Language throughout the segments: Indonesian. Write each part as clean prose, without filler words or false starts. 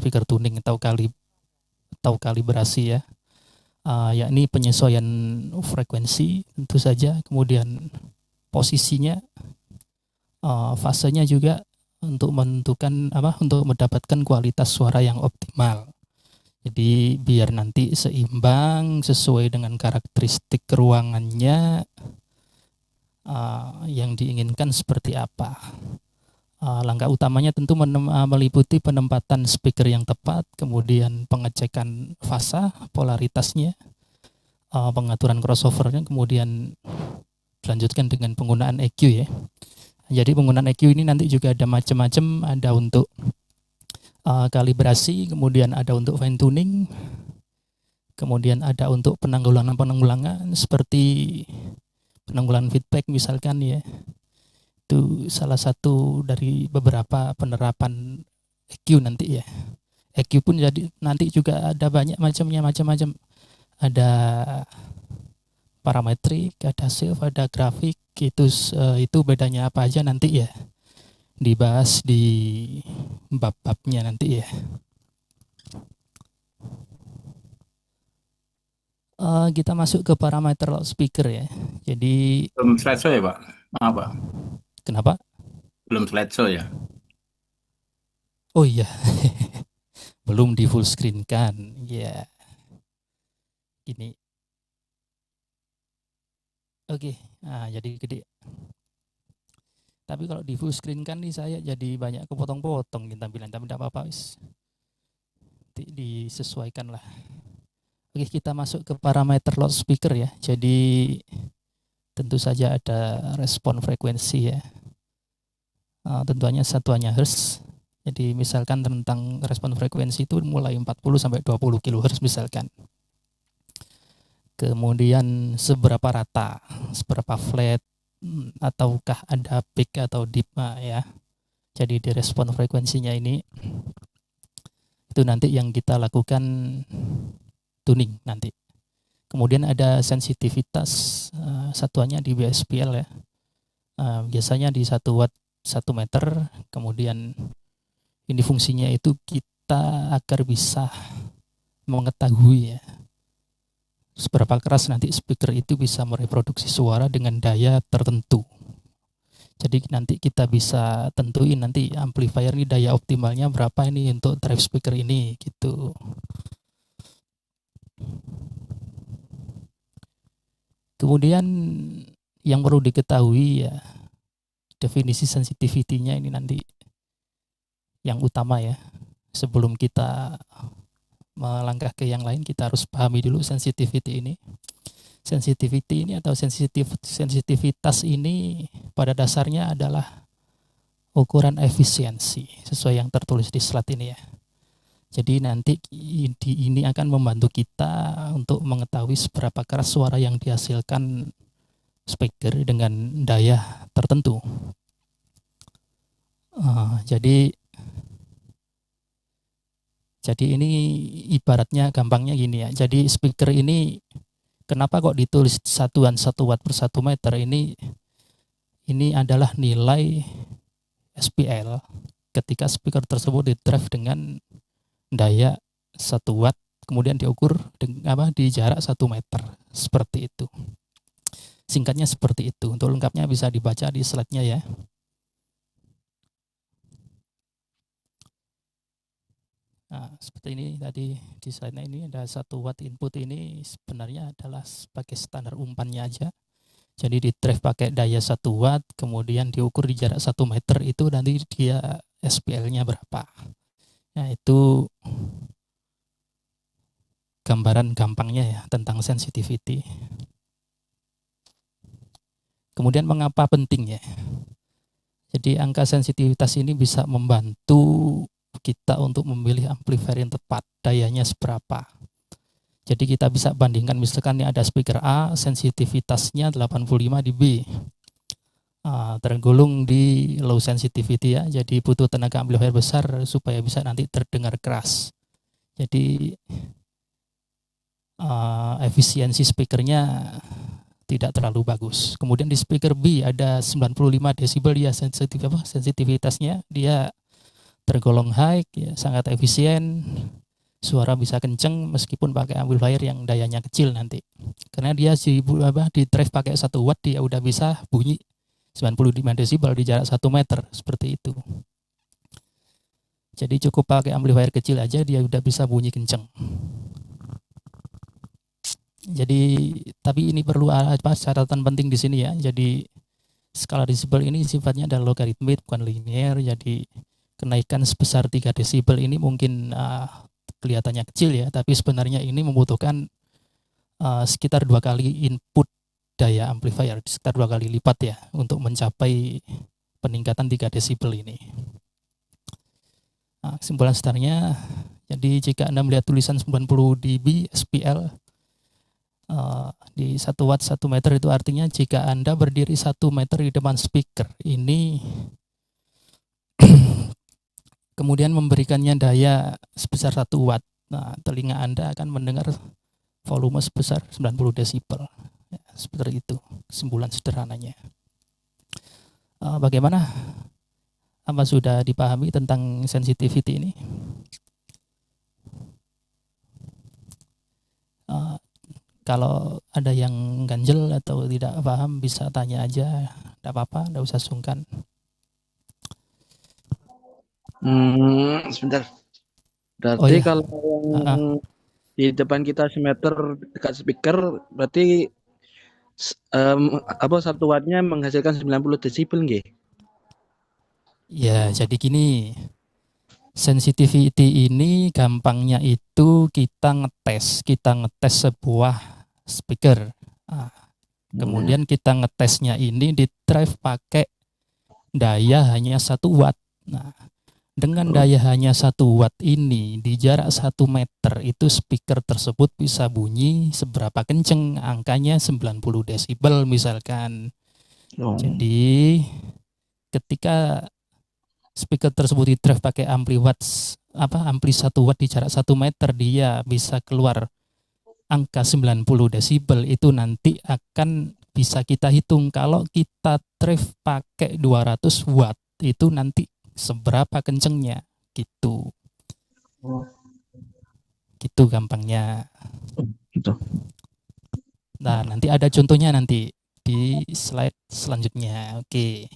speaker tuning atau kalibrasi ya, yakni penyesuaian frekuensi tentu saja, kemudian posisinya, fasenya juga untuk menentukan untuk mendapatkan kualitas suara yang optimal. Jadi biar nanti seimbang sesuai dengan karakteristik ruangannya, yang diinginkan seperti apa. Langkah utamanya tentu meliputi penempatan speaker yang tepat, kemudian pengecekan fasa, polaritasnya, pengaturan crossovernya, kemudian dilanjutkan dengan penggunaan EQ ya. Jadi penggunaan EQ ini nanti juga ada macam-macam, ada untuk kalibrasi, kemudian ada untuk fine tuning, kemudian ada untuk penanggulangan seperti penanggulangan feedback misalkan ya. Itu salah satu dari beberapa penerapan EQ nanti ya. EQ pun jadi nanti juga ada banyak macam-macam. Ada parametrik, ada self, ada grafik. Itu bedanya apa aja nanti ya. Dibahas di bab-babnya nanti ya. Kita masuk ke parameter loudspeaker ya. Jadi Belum slideshow ya, Pak? Maaf, Pak. kenapa? Belum slideshow ya? Oh iya, belum di full screen kan? Ya, ini. Oke, jadi gede. Tapi kalau di full screen kan nih saya jadi banyak kepotong-potong kita bilang, tapi tidak apa-apa, disesuaikan lah. Oke, kita masuk ke parameter loudspeaker ya. Jadi tentu saja ada respon frekuensi ya. Tentunya satuannya Hertz. Jadi misalkan tentang respon frekuensi itu mulai 40 sampai 20 kHz misalkan. Kemudian seberapa rata, seberapa flat, ataukah ada peak atau dip ya. Jadi di respon frekuensinya ini itu nanti yang kita lakukan tuning nanti. Kemudian ada sensitivitas, satuannya di BSPL ya. Biasanya di 1 watt 1 meter. Kemudian ini fungsinya itu kita agar bisa mengetahui ya seberapa keras nanti speaker itu bisa mereproduksi suara dengan daya tertentu. Jadi nanti kita bisa tentuin nanti amplifier ini daya optimalnya berapa ini untuk drive speaker ini gitu. Kemudian yang perlu diketahui ya, definisi sensitivity-nya ini nanti yang utama ya. Sebelum kita melangkah ke yang lain, kita harus pahami dulu sensitivity ini. Sensitivity ini atau sensitivitas ini pada dasarnya adalah ukuran efisiensi sesuai yang tertulis di slide ini ya. Jadi nanti ini akan membantu kita untuk mengetahui seberapa keras suara yang dihasilkan speaker dengan daya tertentu. Jadi ini ibaratnya gampangnya gini ya. Jadi speaker ini kenapa kok ditulis satuan 1 watt per 1 meter ini adalah nilai SPL ketika speaker tersebut di-drive dengan daya 1 watt kemudian diukur di jarak 1 meter. Seperti itu. Singkatnya seperti itu. Untuk lengkapnya bisa dibaca di slide-nya ya. Nah, seperti ini tadi di slide-nya ini ada 1 watt input ini sebenarnya adalah sebagai standar umpannya aja. Jadi di drive pakai daya 1 watt, kemudian diukur di jarak 1 meter itu nanti dia SPL-nya berapa. Nah, itu gambaran gampangnya ya tentang sensitivity. Kemudian mengapa penting ya? Jadi angka sensitivitas ini bisa membantu kita untuk memilih amplifier yang tepat, dayanya seberapa. Jadi kita bisa bandingkan misalkan ini ada speaker A, sensitivitasnya 85 dB. Tergolong di low sensitivity ya, jadi butuh tenaga amplifier besar supaya bisa nanti terdengar keras. Jadi efisiensi speakernya tidak terlalu bagus. Kemudian di speaker B ada 95 desibel ya sensitivitasnya, dia tergolong high, ya, sangat efisien, suara bisa kenceng meskipun pakai amplifier yang dayanya kecil nanti. Karena dia di drive pakai 1 watt dia udah bisa bunyi 95 desibel di jarak 1 meter seperti itu. Jadi cukup pakai amplifier kecil aja dia udah bisa bunyi kenceng. Jadi tapi ini perlu catatan penting di sini ya. Jadi skala desibel ini sifatnya adalah logaritmik bukan linear. Jadi kenaikan sebesar 3 desibel ini mungkin kelihatannya kecil ya, tapi sebenarnya ini membutuhkan sekitar 2 kali input daya amplifier, sekitar 2 kali lipat ya untuk mencapai peningkatan 3 desibel ini. Nah, kesimpulan startnya, jadi jika Anda melihat tulisan 90 dB SPL di 1 watt 1 meter, itu artinya jika Anda berdiri 1 meter di depan speaker ini kemudian memberikannya daya sebesar 1 watt, nah, telinga Anda akan mendengar volume sebesar 90 desibel. Ya, seperti itu kesimpulan sederhananya. Bagaimana? Apa sudah dipahami tentang sensitivity ini? Kalau ada yang ganjel atau tidak paham bisa tanya aja, tidak apa-apa, tidak usah sungkan. Sebentar. Berarti kalau yang di depan kita semeter dekat speaker, berarti 1 wattnya menghasilkan 90 desibel nggih? Ya, jadi gini. Sensitivity ini gampangnya itu kita ngetes sebuah speaker. Kemudian kita ngetesnya ini di drive pakai daya hanya 1 watt. Nah, dengan daya hanya 1 watt ini di jarak 1 meter itu speaker tersebut bisa bunyi seberapa kenceng, angkanya 90 desibel misalkan. Jadi ketika speaker tersebut di drive pakai ampli 1 watt di jarak 1 meter, dia bisa keluar angka 90 desibel. Itu nanti akan bisa kita hitung kalau kita drive pakai 200 watt itu nanti seberapa kencengnya gitu. Gitu gampangnya. Nah, nanti ada contohnya nanti di slide selanjutnya. Oke.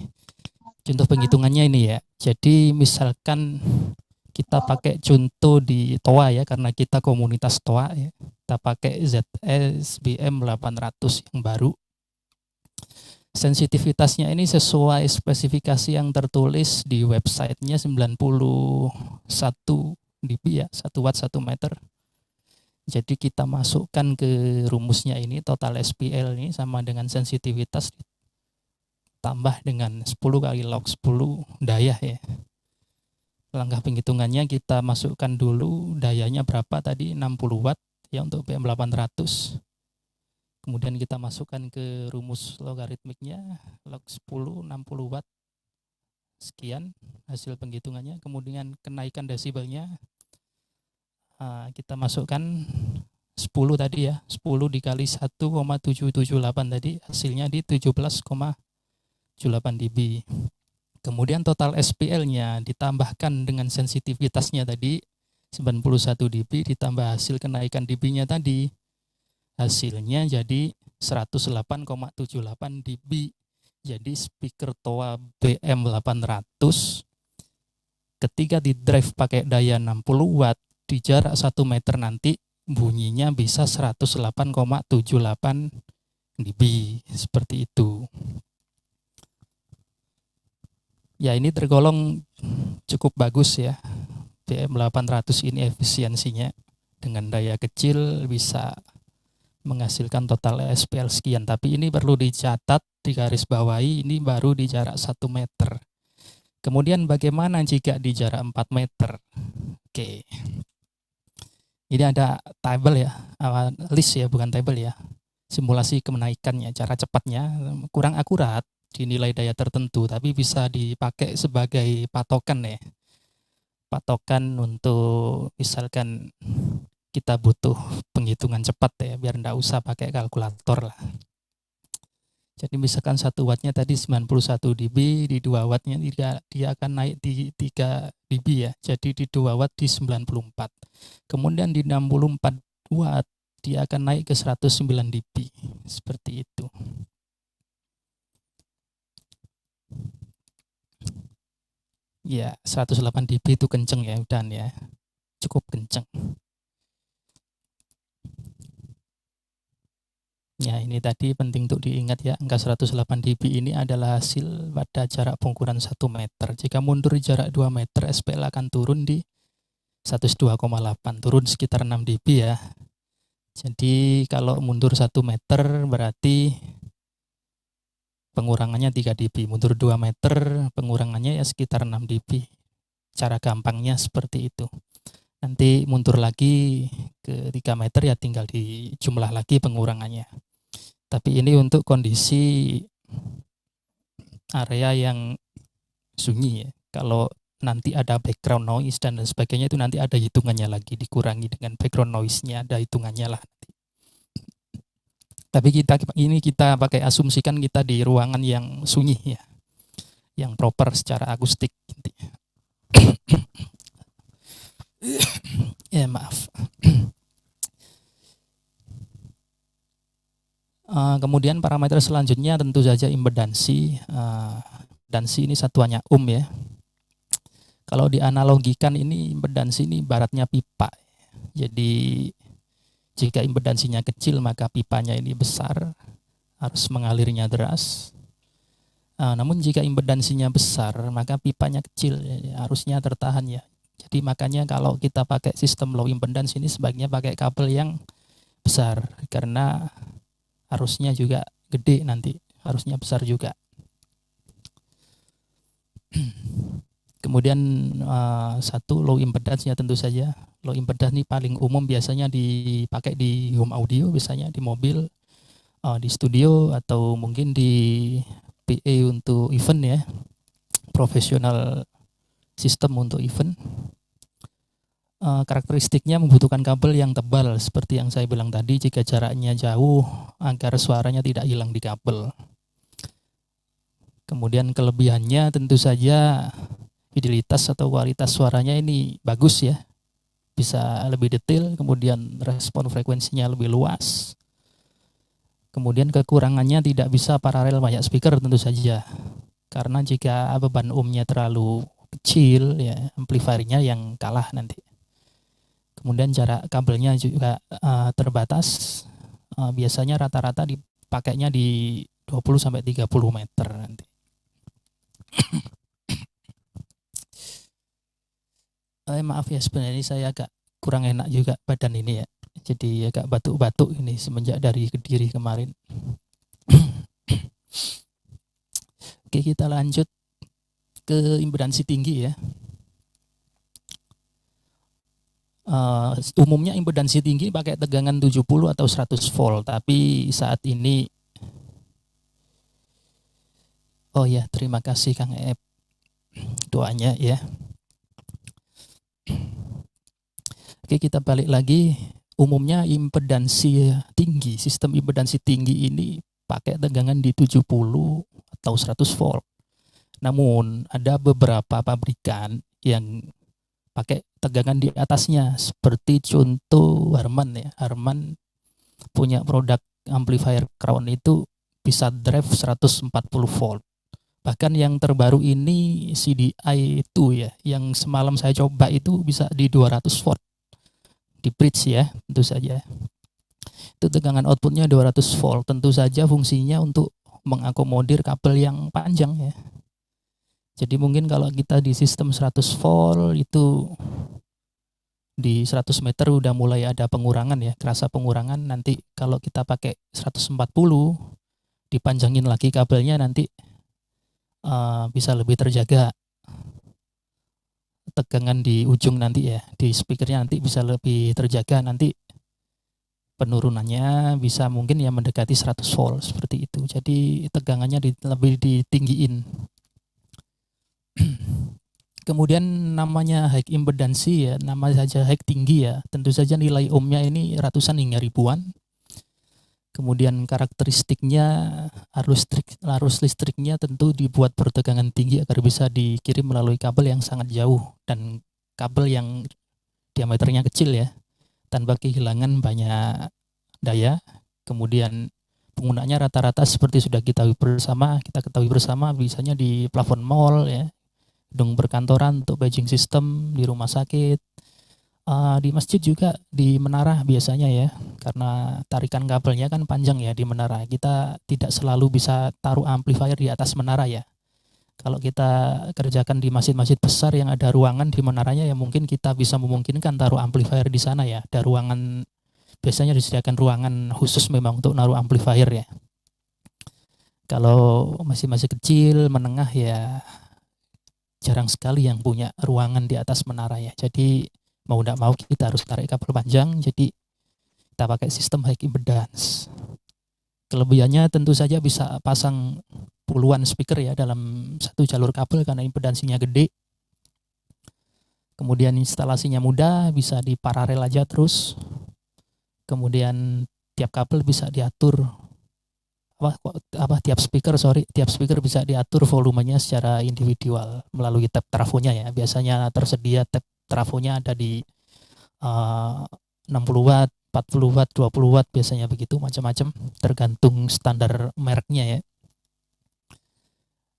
Contoh penghitungannya ini ya. Jadi misalkan kita pakai contoh di TOA ya, karena kita komunitas TOA ya. Kita pakai ZS-BM 800 yang baru. Sensitivitasnya ini sesuai spesifikasi yang tertulis di websitenya 91 dB ya, 1 watt 1 meter. Jadi kita masukkan ke rumusnya ini, total SPL ini sama dengan sensitivitas tambah dengan 10 kali log 10 daya ya. Langkah penghitungannya kita masukkan dulu dayanya berapa tadi, 60 watt ya untuk BM 800. Kemudian kita masukkan ke rumus logaritmiknya, log 10 60 watt sekian hasil penghitungannya. Kemudian kenaikan desibelnya kita masukkan 10 tadi ya, 10 dikali 1,778 tadi hasilnya di 17,8 dB. Kemudian total SPL-nya ditambahkan dengan sensitivitasnya tadi 91 dB ditambah hasil kenaikan dB-nya tadi. Hasilnya jadi 108,78 dB. Jadi speaker TOA BM 800 ketika di drive pakai daya 60 watt di jarak 1 meter nanti bunyinya bisa 108,78 dB seperti itu. Ya, ini tergolong cukup bagus ya. BM 800 ini efisiensinya dengan daya kecil bisa menghasilkan total SPL sekian. Tapi ini perlu dicatat, digarisbawahi, ini baru di jarak 1 meter. Kemudian bagaimana jika di jarak 4 meter? Oke. Ini ada table ya, list ya, bukan table ya. Simulasi kenaikannya, cara cepatnya kurang akurat dinilai daya tertentu, tapi bisa dipakai sebagai patokan ya. Patokan untuk misalkan kita butuh penghitungan cepat ya, biar enggak usah pakai kalkulator lah. Jadi misalkan 1 wattnya tadi 91 dB, di 2 wattnya dia akan naik di 3 dB ya. Jadi di 2 watt di 94. Kemudian di 64 watt dia akan naik ke 109 dB. Seperti itu. Ya, 108 dB itu kenceng ya, dan ya. Cukup kenceng. Ya, ini tadi penting untuk diingat ya, angka 108 dB ini adalah hasil pada jarak pengukuran 1 meter. Jika mundur jarak 2 meter, SPL akan turun di 102,8, turun sekitar 6 dB ya. Jadi kalau mundur 1 meter berarti pengurangannya 3 dB. Mundur 2 meter pengurangannya ya sekitar 6 dB. Cara gampangnya seperti itu. Nanti mundur lagi ke 3 meter ya tinggal dijumlah lagi pengurangannya. Tapi ini untuk kondisi area yang sunyi ya. Kalau nanti ada background noise dan sebagainya itu nanti ada hitungannya lagi, dikurangi dengan background noise-nya, ada hitungannya lah. Tapi kita pakai asumsikan kita di ruangan yang sunyi ya, yang proper secara akustik. Ya maaf. Kemudian parameter selanjutnya tentu saja impedansi. Impedansi ini satuannya ya. Kalau dianalogikan ini impedansi ini ibaratnya pipa. Jadi jika impedansinya kecil maka pipanya ini besar, harus mengalirnya deras. Namun jika impedansinya besar maka pipanya kecil, harusnya tertahan ya. Jadi makanya kalau kita pakai sistem low impedance ini sebaiknya pakai kabel yang besar karena harusnya juga gede nanti, harusnya besar juga. Kemudian satu low impedance ya tentu saja. Low impedance ini paling umum biasanya dipakai di home audio, biasanya di mobil, di studio atau mungkin di PA untuk event ya, profesional sistem untuk event. Karakteristiknya membutuhkan kabel yang tebal seperti yang saya bilang tadi, jika jaraknya jauh agar suaranya tidak hilang di kabel. Kemudian kelebihannya tentu saja fidelitas atau kualitas suaranya ini bagus ya, bisa lebih detail, kemudian respon frekuensinya lebih luas. Kemudian kekurangannya tidak bisa paralel banyak speaker tentu saja, karena jika beban ohmnya terlalu kecil ya amplifiernya yang kalah nanti. Kemudian jarak kabelnya juga terbatas, biasanya rata-rata dipakainya di 20-30 meter nanti. Maaf ya, sebenarnya saya agak kurang enak juga badan ini ya, jadi agak batuk-batuk ini semenjak dari Kediri kemarin. Oke, kita lanjut ke impedansi tinggi ya. Umumnya impedansi tinggi pakai tegangan 70 atau 100 volt, tapi saat ini terima kasih Kang Ep doanya ya. Oke, kita balik lagi. Umumnya impedansi tinggi, sistem impedansi tinggi ini pakai tegangan di 70 atau 100 volt. Namun ada beberapa pabrikan yang pakai tegangan di atasnya, seperti contoh Harman ya. Harman punya produk amplifier Crown itu bisa drive 140 volt. Bahkan yang terbaru ini CDI itu ya, yang semalam saya coba itu bisa di 200 volt di bridge ya, tentu saja. Itu tegangan outputnya 200 volt, tentu saja fungsinya untuk mengakomodir kabel yang panjang ya. Jadi mungkin kalau kita di sistem 100 volt itu di 100 meter udah mulai ada pengurangan ya, kerasa pengurangan. Nanti kalau kita pakai 140 dipanjangin lagi kabelnya nanti bisa lebih terjaga tegangan di ujung nanti ya, di speakernya nanti bisa lebih terjaga, nanti penurunannya bisa mungkin ya mendekati 100 volt seperti itu. Jadi tegangannya lebih ditinggiin. Kemudian namanya high impedansi ya, nama saja high tinggi ya, tentu saja nilai ohmnya ini ratusan hingga ribuan. Kemudian karakteristiknya arus listriknya tentu dibuat bertegangan tinggi agar bisa dikirim melalui kabel yang sangat jauh dan kabel yang diameternya kecil ya, tanpa kehilangan banyak daya. Kemudian penggunaannya rata-rata seperti sudah kita ketahui bersama biasanya di plafon mall ya, gedung perkantoran untuk paging system, di rumah sakit, di masjid juga, di menara biasanya ya, karena tarikan kabelnya kan panjang ya di menara. Kita tidak selalu bisa taruh amplifier di atas menara ya. Kalau kita kerjakan di masjid-masjid besar yang ada ruangan di menaranya ya mungkin kita bisa memungkinkan taruh amplifier di sana ya. Ada ruangan, biasanya disediakan ruangan khusus memang untuk naruh amplifier ya. Kalau masih kecil, menengah ya jarang sekali yang punya ruangan di atas menara ya. Jadi mau tidak mau kita harus tarik kabel panjang, jadi kita pakai sistem high impedance. Kelebihannya tentu saja bisa pasang puluhan speaker ya dalam satu jalur kabel karena impedansinya gede. Kemudian instalasinya mudah, bisa diparalel aja terus. Kemudian tiap kabel bisa diatur tiap speaker bisa diatur volumenya secara individual melalui tab trafonya ya. Biasanya tersedia tab trafonya ada di 60 watt, 40 watt, 20 watt biasanya begitu, macam-macam tergantung standar mereknya ya.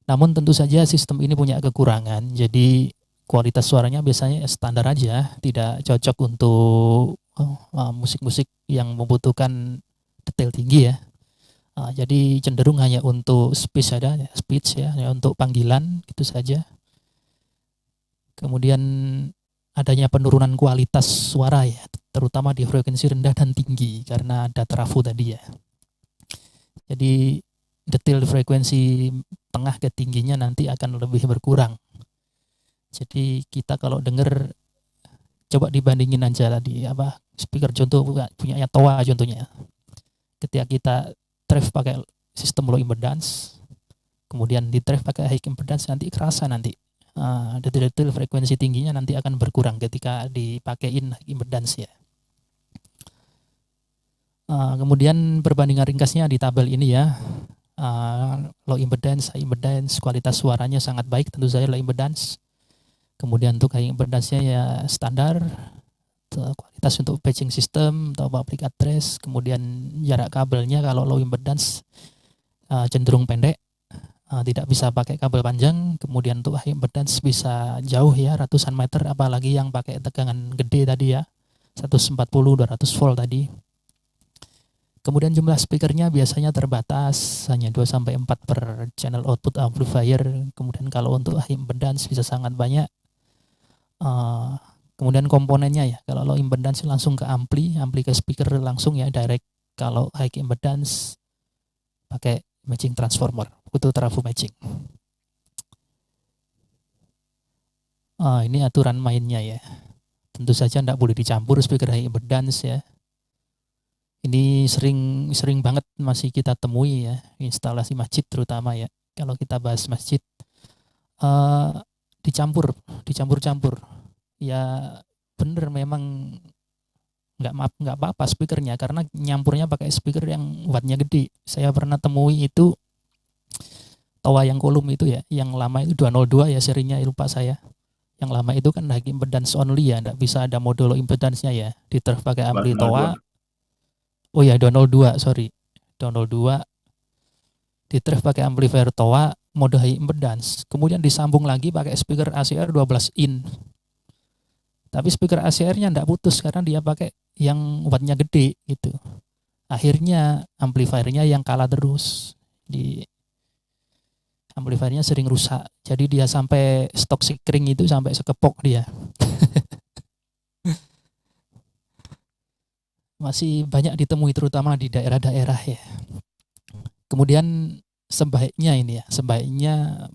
Namun tentu saja sistem ini punya kekurangan, jadi kualitas suaranya biasanya standar aja, tidak cocok untuk musik-musik yang membutuhkan detail tinggi ya. Jadi cenderung hanya untuk speech ya, untuk panggilan gitu saja. Kemudian adanya penurunan kualitas suara ya, terutama di frekuensi rendah dan tinggi karena ada trafo tadi ya. Jadi detail frekuensi tengah ke tingginya nanti akan lebih berkurang. Jadi kita kalau dengar, coba dibandingin aja tadi speaker contoh punyanya Toa contohnya. Ketika kita drive pakai sistem low impedance, kemudian di drive pakai high impedance, nanti kerasa nanti detail frekuensi tingginya nanti akan berkurang ketika dipakein impedance ya. Kemudian perbandingan ringkasnya di tabel ini ya. Low impedance, high impedance, kualitas suaranya sangat baik tentu saja low impedance. Kemudian untuk high impedance-nya ya standar, kualitas untuk patching system atau public address. Kemudian jarak kabelnya kalau low impedance cenderung pendek, tidak bisa pakai kabel panjang. Kemudian untuk high impedance bisa jauh ya, ratusan meter, apalagi yang pakai tegangan gede tadi ya, 140 200 volt tadi. Kemudian jumlah speakernya biasanya terbatas, hanya 2-4 per channel output amplifier. Kemudian kalau untuk high impedance bisa sangat banyak. Kemudian komponennya ya, kalau low impedance langsung ke ampli ke speaker langsung ya direct. Kalau high impedance pakai matching transformer, butuh trafo matching. Ini aturan mainnya ya. Tentu saja tidak boleh dicampur speaker high impedance ya. Ini sering banget masih kita temui ya, instalasi masjid terutama ya. Kalau kita bahas masjid, dicampur-campur. Ya bener memang nggak apa-apa speakernya, karena nyampurnya pakai speaker yang wattnya gede. Saya pernah temui itu Toa yang kolom itu ya, yang lama itu 202 ya serinya, lupa saya. Yang lama itu kan high impedance only ya, nggak bisa ada mode low impedance-nya ya. Diterf pakai ampli Toa. Oh ya 202, sorry. 202 diterf pakai amplifier Toa mode high impedance. Kemudian disambung lagi pakai speaker ACR 12 in. Tapi speaker ACR-nya enggak putus karena dia pakai yang wattnya gede gitu. Akhirnya amplifiernya yang kalah terus. Di amplifiernya sering rusak. Jadi dia sampai stok sikring itu sampai sekepok dia. Masih banyak ditemui terutama di daerah-daerah ya. Kemudian sebaiknya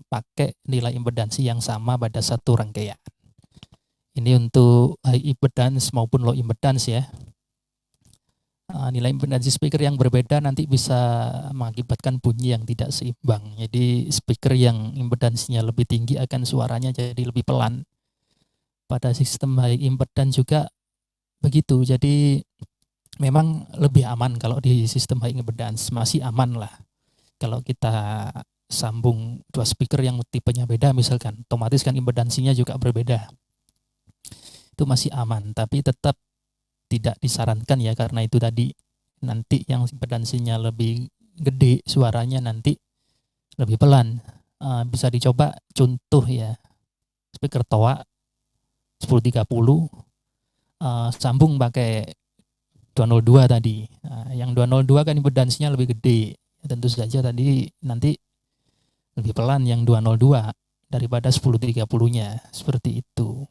pakai nilai impedansi yang sama pada satu rangkaian. Ini untuk high impedance maupun low impedance ya. Nilai impedansi speaker yang berbeda nanti bisa mengakibatkan bunyi yang tidak seimbang. Jadi speaker yang impedansinya lebih tinggi akan suaranya jadi lebih pelan. Pada sistem high impedance juga begitu. Jadi memang lebih aman kalau di sistem high impedance, masih aman lah. Kalau kita sambung dua speaker yang tipenya beda misalkan, otomatis kan impedansinya juga berbeda. Itu masih aman, tapi tetap tidak disarankan ya, karena itu tadi nanti yang impedansinya lebih gede, suaranya nanti lebih pelan. Bisa dicoba contoh ya, speaker TOA 1030 sambung pakai 202 tadi. Yang 202 kan impedansinya lebih gede. Tentu saja tadi nanti lebih pelan yang 202 daripada 1030-nya. Seperti itu.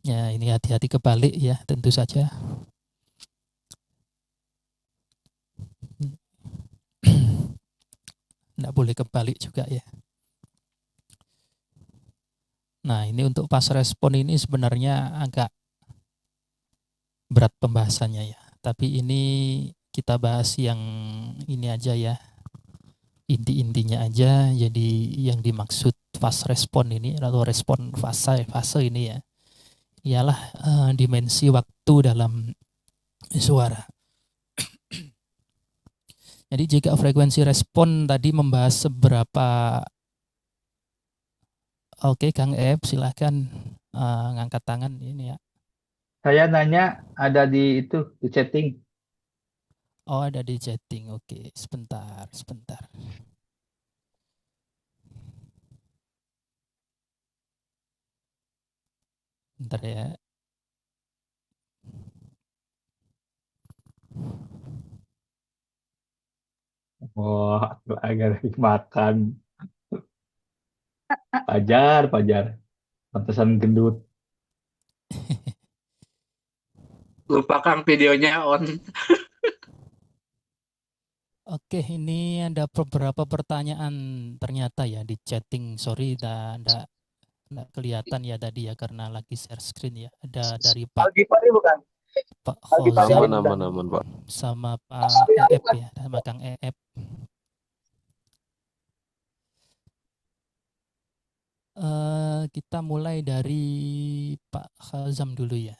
Ya, ini hati-hati kebalik ya, tentu saja. Nggak boleh kebalik juga ya. Nah, ini untuk pas respon ini sebenarnya agak berat pembahasannya ya. Tapi ini kita bahas yang ini aja ya, inti-intinya aja. Jadi yang dimaksud fast respon ini atau respon fase ini ya, ialah dimensi waktu dalam suara. Jadi jika frekuensi respon tadi membahas seberapa, oke Kang Ep silahkan ngangkat tangan ini ya. Saya nanya ada di chatting. Oh, ada di chatting. Oke, sebentar. Bentar ya. Wah, agak makan. Pajar. Pantesan gendut. Lupa Kang, videonya on. Oke, ini ada beberapa pertanyaan ternyata ya di chatting. Sorry, enggak kelihatan ya tadi ya karena lagi share screen ya. Ada dari Pak bukan? Pak Khozam Aman, Pak. sama Pak Eep ya, sama Kang Eep. Kita mulai dari Pak Khazam dulu ya.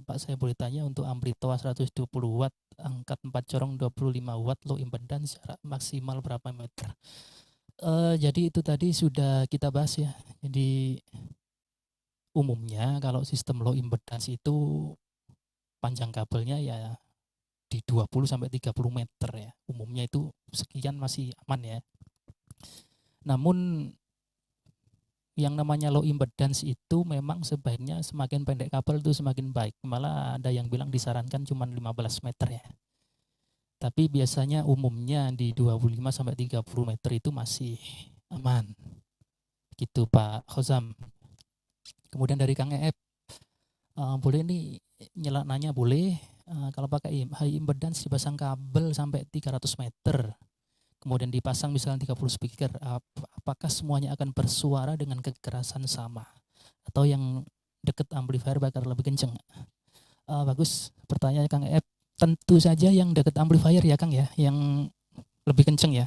Pak, saya boleh tanya untuk ampli TOA 120 watt, angkat 4 corong 25 watt, low impedance jarak maksimal berapa meter? Jadi itu tadi sudah kita bahas ya. Jadi umumnya kalau sistem low impedance itu panjang kabelnya ya di 20 sampai 30 meter ya. Umumnya itu sekian masih aman ya. Namun yang namanya low impedance itu memang sebaiknya semakin pendek kabel itu semakin baik. Malah ada yang bilang disarankan cuma 15 meter ya. Tapi biasanya umumnya di 25 sampai 30 meter itu masih aman. Gitu Pak Khozam. Kemudian dari Kang Eep, boleh nih nanya boleh, kalau pakai high impedance dipasang kabel sampai 300 meter. Kemudian dipasang misalnya 30 speaker, apakah semuanya akan bersuara dengan kekerasan sama? Atau yang dekat amplifier bakal lebih kenceng? Bagus pertanyaan Kang Ep. Tentu saja yang dekat amplifier ya Kang ya, yang lebih kenceng ya.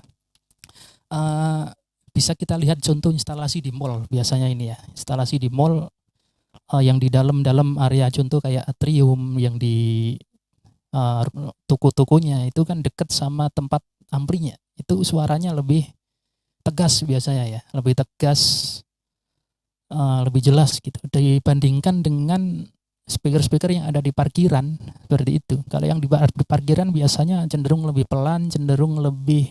Bisa kita lihat contoh instalasi di mall biasanya ini ya. Instalasi di mall yang di dalam area contoh kayak atrium, yang di toko-tokonya itu kan dekat sama tempat amplinya. Itu suaranya lebih tegas biasanya ya, lebih tegas, lebih jelas gitu dibandingkan dengan speaker-speaker yang ada di parkiran seperti itu. Kalau yang di parkiran biasanya cenderung lebih pelan, cenderung lebih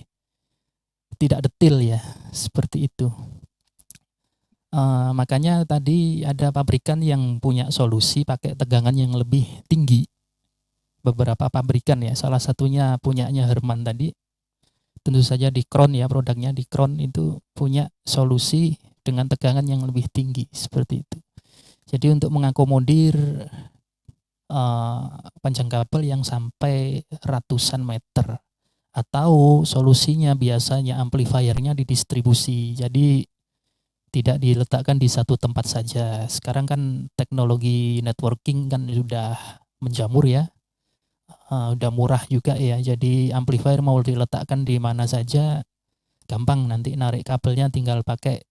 tidak detail ya, seperti itu. Makanya tadi ada pabrikan yang punya solusi pakai tegangan yang lebih tinggi. Beberapa pabrikan ya, salah satunya punyanya Herman tadi. Tentu saja Dikron ya, produknya Dikron itu punya solusi dengan tegangan yang lebih tinggi seperti itu. Jadi untuk mengakomodir panjang kabel yang sampai ratusan meter, atau solusinya biasanya amplifiernya didistribusi. Jadi tidak diletakkan di satu tempat saja. Sekarang kan teknologi networking kan sudah menjamur ya. Udah murah juga ya, jadi amplifier mau diletakkan di mana saja gampang, nanti narik kabelnya tinggal pakai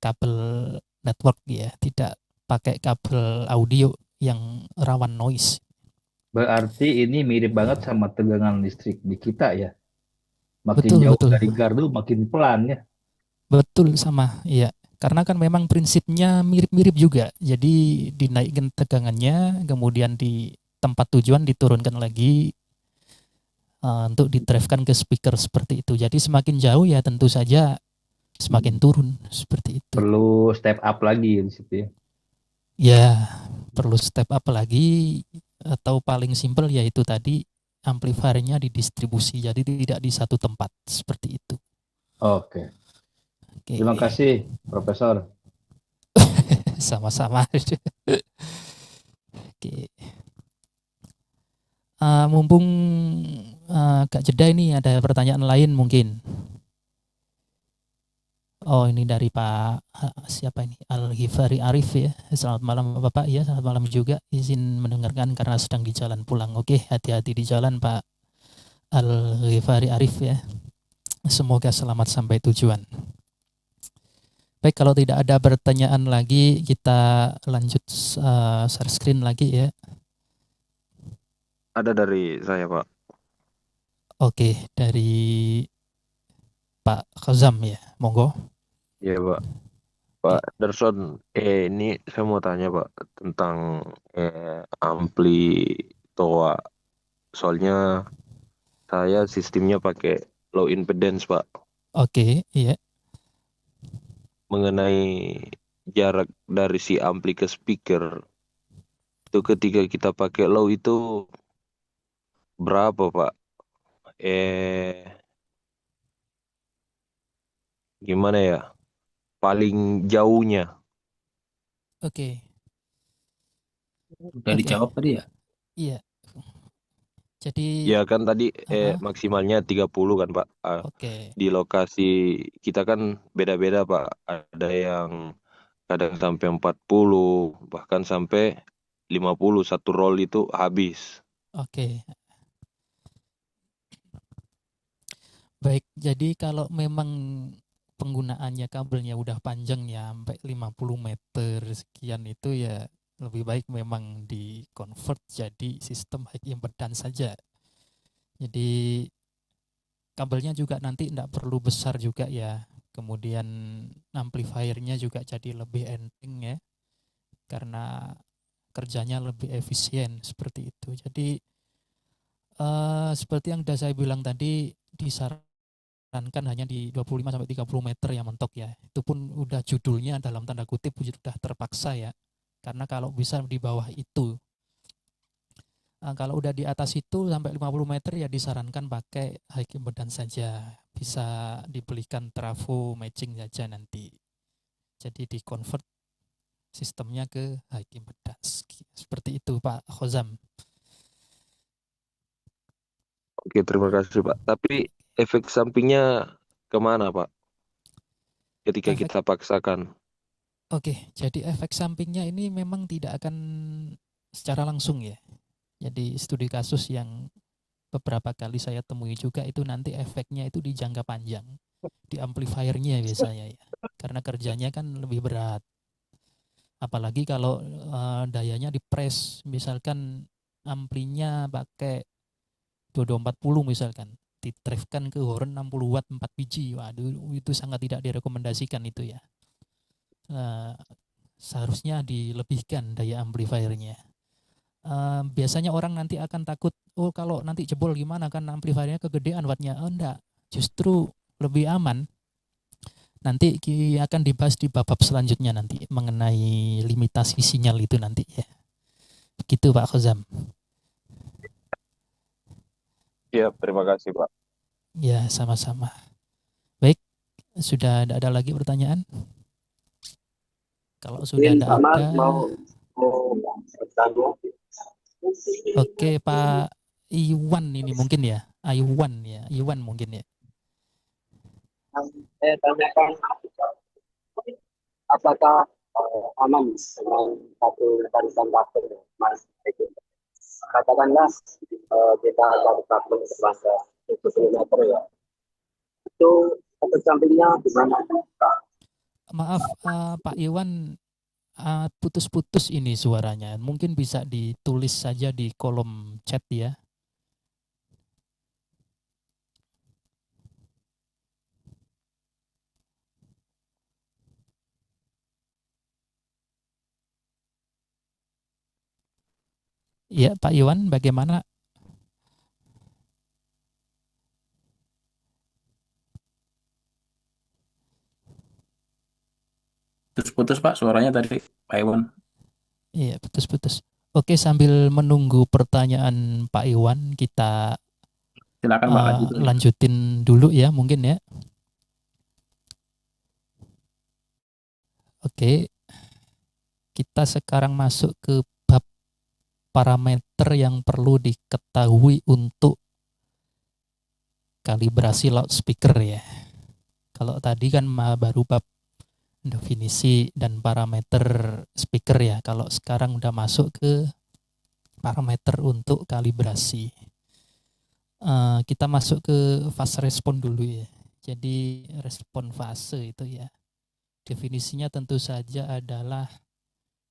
kabel network ya, tidak pakai kabel audio yang rawan noise. Berarti ini mirip banget sama tegangan listrik di kita ya. Makin Betul, jauh betul. dari gardu makin pelan ya. Betul sama, iya. Karena kan memang prinsipnya mirip-mirip juga. Jadi dinaikkan tegangannya, kemudian di tempat tujuan diturunkan lagi untuk di-drive-kan ke speaker seperti itu. Jadi semakin jauh ya tentu saja semakin turun seperti itu. Perlu step up lagi di situ ya. Ya, perlu step up lagi atau paling simpel yaitu tadi amplifiernya didistribusi. Jadi tidak di satu tempat seperti itu. Oke. Oke. Terima kasih, Profesor. Sama-sama. Oke. Mumpung agak jeda ini ada pertanyaan lain mungkin. Oh, ini dari Pak siapa ini? Al-Ghifari Arif ya. Selamat malam Bapak ya, selamat malam juga. Izin mendengarkan karena sedang di jalan pulang. Oke, hati-hati di jalan Pak Al-Ghifari Arif ya. Semoga selamat sampai tujuan. Baik, kalau tidak ada pertanyaan lagi, kita lanjut share screen lagi ya. Ada dari saya, Pak. Oke, dari Pak Khazam ya, monggo. Iya, Pak. Pak Darson, ini saya mau tanya, Pak, tentang ampli TOA. Soalnya saya sistemnya pakai low impedance, Pak. Oke, iya. Mengenai jarak dari si ampli ke speaker, itu ketika kita pakai low itu berapa, Pak? Gimana ya? Paling jauhnya. Oke. Udah dijawab tadi ya? Iya. Jadi Ya kan tadi maksimalnya 30 kan, Pak. Oke. Di lokasi kita kan beda-beda, Pak. Ada yang kadang sampai 40, bahkan sampai 50 satu roll itu habis. Oke. Baik, jadi kalau memang penggunaannya kabelnya udah panjang ya sampai 50 meter sekian itu ya lebih baik memang di convert jadi sistem high impedance saja. Jadi kabelnya juga nanti tidak perlu besar juga ya. Kemudian amplifiernya juga jadi lebih enteng ya. Karena kerjanya lebih efisien seperti itu. Jadi seperti yang sudah saya bilang tadi disarankan hanya di 25-30 meter ya mentok ya. Itu pun udah judulnya dalam tanda kutip sudah terpaksa ya. Karena kalau bisa di bawah itu. Kalau udah di atas itu sampai 50 meter ya disarankan pakai high impedance saja. Bisa dibelikan trafo matching saja nanti. Jadi di convert sistemnya ke high impedance. Seperti itu Pak Khozam. Oke, terima kasih, Pak. Tapi efek sampingnya kemana, Pak? Ketika kita paksakan. Oke, jadi efek sampingnya ini memang tidak akan secara langsung ya. Jadi studi kasus yang beberapa kali saya temui juga itu nanti efeknya itu di jangka panjang. Di amplifiernya biasanya ya. Karena kerjanya kan lebih berat. Apalagi kalau dayanya dipres, misalkan amplinya pakai 2240 misalkan. Di-drive-kan ke horn 60 watt 4 biji. Waduh, itu sangat tidak direkomendasikan itu ya. Seharusnya dilebihkan daya amplifiernya. Biasanya orang nanti akan takut, oh kalau nanti jebol gimana kan amplifiernya kegedean wattnya. Oh enggak, justru lebih aman. Nanti akan dibahas di bab selanjutnya nanti mengenai limitasi sinyal itu nanti ya. Begitu Pak Khozam. Ya, terima kasih, Pak. Ya, sama-sama. Baik, sudah ada lagi pertanyaan? Kalau sudah tidak ada, oke Pak Iwan ini mungkin ya, Iwan mungkin ya. Saya tanyakan apakah aman dengan satu barisan kabel, Mas? Katakanlah kita cari kabel sepanjang 1 km ya, itu efek sampingnya gimana? Maaf Pak Iwan, putus-putus ini suaranya. Mungkin bisa ditulis saja di kolom chat ya. Ya, Pak Iwan, bagaimana? Putus-putus Pak suaranya tadi Pak Iwan. Iya, putus-putus. Oke, sambil menunggu pertanyaan Pak Iwan, kita Silakan Pak lanjut. lanjutin dulu ya, mungkin ya. Oke, kita sekarang masuk ke bab parameter yang perlu diketahui untuk kalibrasi loudspeaker ya. Kalau tadi kan baru bab definisi dan parameter speaker ya. Kalau sekarang udah masuk ke parameter untuk kalibrasi. Kita masuk ke fase respon dulu ya. Jadi respon fase itu ya, definisinya tentu saja adalah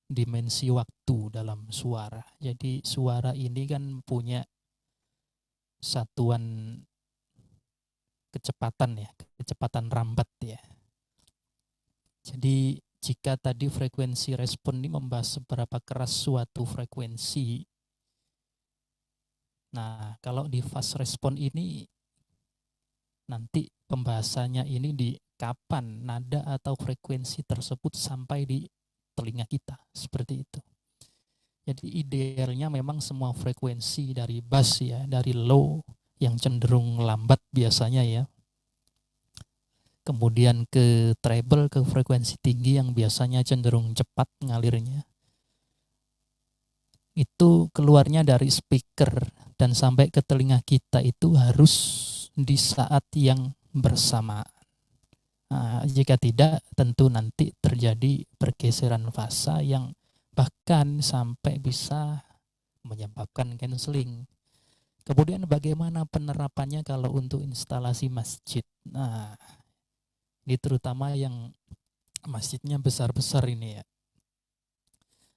dimensi waktu dalam suara. Jadi suara ini kan punya satuan kecepatan ya, kecepatan rambat ya. Jadi jika tadi frekuensi respon ini membahas seberapa keras suatu frekuensi. Nah, kalau di fast respon ini nanti pembahasannya ini di kapan nada atau frekuensi tersebut sampai di telinga kita, seperti itu. Jadi idealnya memang semua frekuensi dari bass ya, dari low yang cenderung lambat biasanya ya, kemudian ke treble, ke frekuensi tinggi yang biasanya cenderung cepat ngalirnya, itu keluarnya dari speaker dan sampai ke telinga kita itu harus di saat yang bersamaan. Nah, jika tidak, tentu nanti terjadi pergeseran fasa yang bahkan sampai bisa menyebabkan cancelling. Kemudian bagaimana penerapannya kalau untuk instalasi masjid? Nah, ini terutama yang masjidnya besar-besar ini ya.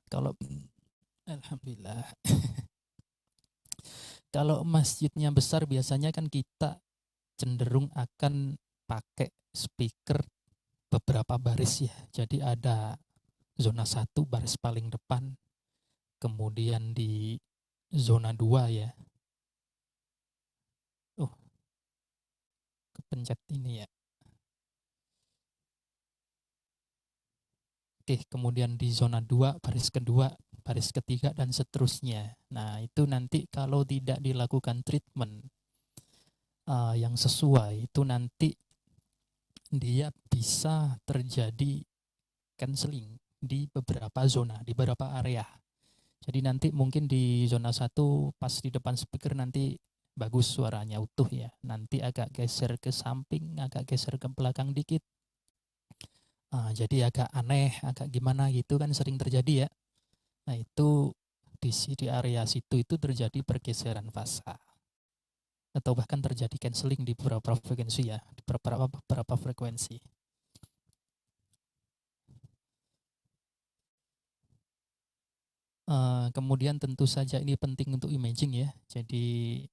Kalau alhamdulillah. Kalau masjidnya besar biasanya kan kita cenderung akan pakai speaker beberapa baris ya. Jadi ada zona 1 baris paling depan, kemudian di zona 2 ya. Kepencet ini ya. Oke, kemudian di zona 2 baris kedua, baris ketiga dan seterusnya. Nah, itu nanti kalau tidak dilakukan treatment yang sesuai, itu nanti dia bisa terjadi cancelling di beberapa zona, di beberapa area. Jadi nanti mungkin di zona 1 pas di depan speaker nanti bagus suaranya utuh ya. Nanti agak geser ke samping, agak geser ke belakang dikit. Jadi agak aneh, agak gimana gitu kan sering terjadi ya. Nah itu di area situ itu terjadi pergeseran fasa. Atau bahkan terjadi cancelling di beberapa frekuensi ya, di beberapa frekuensi. Kemudian tentu saja ini penting untuk imaging ya. Jadi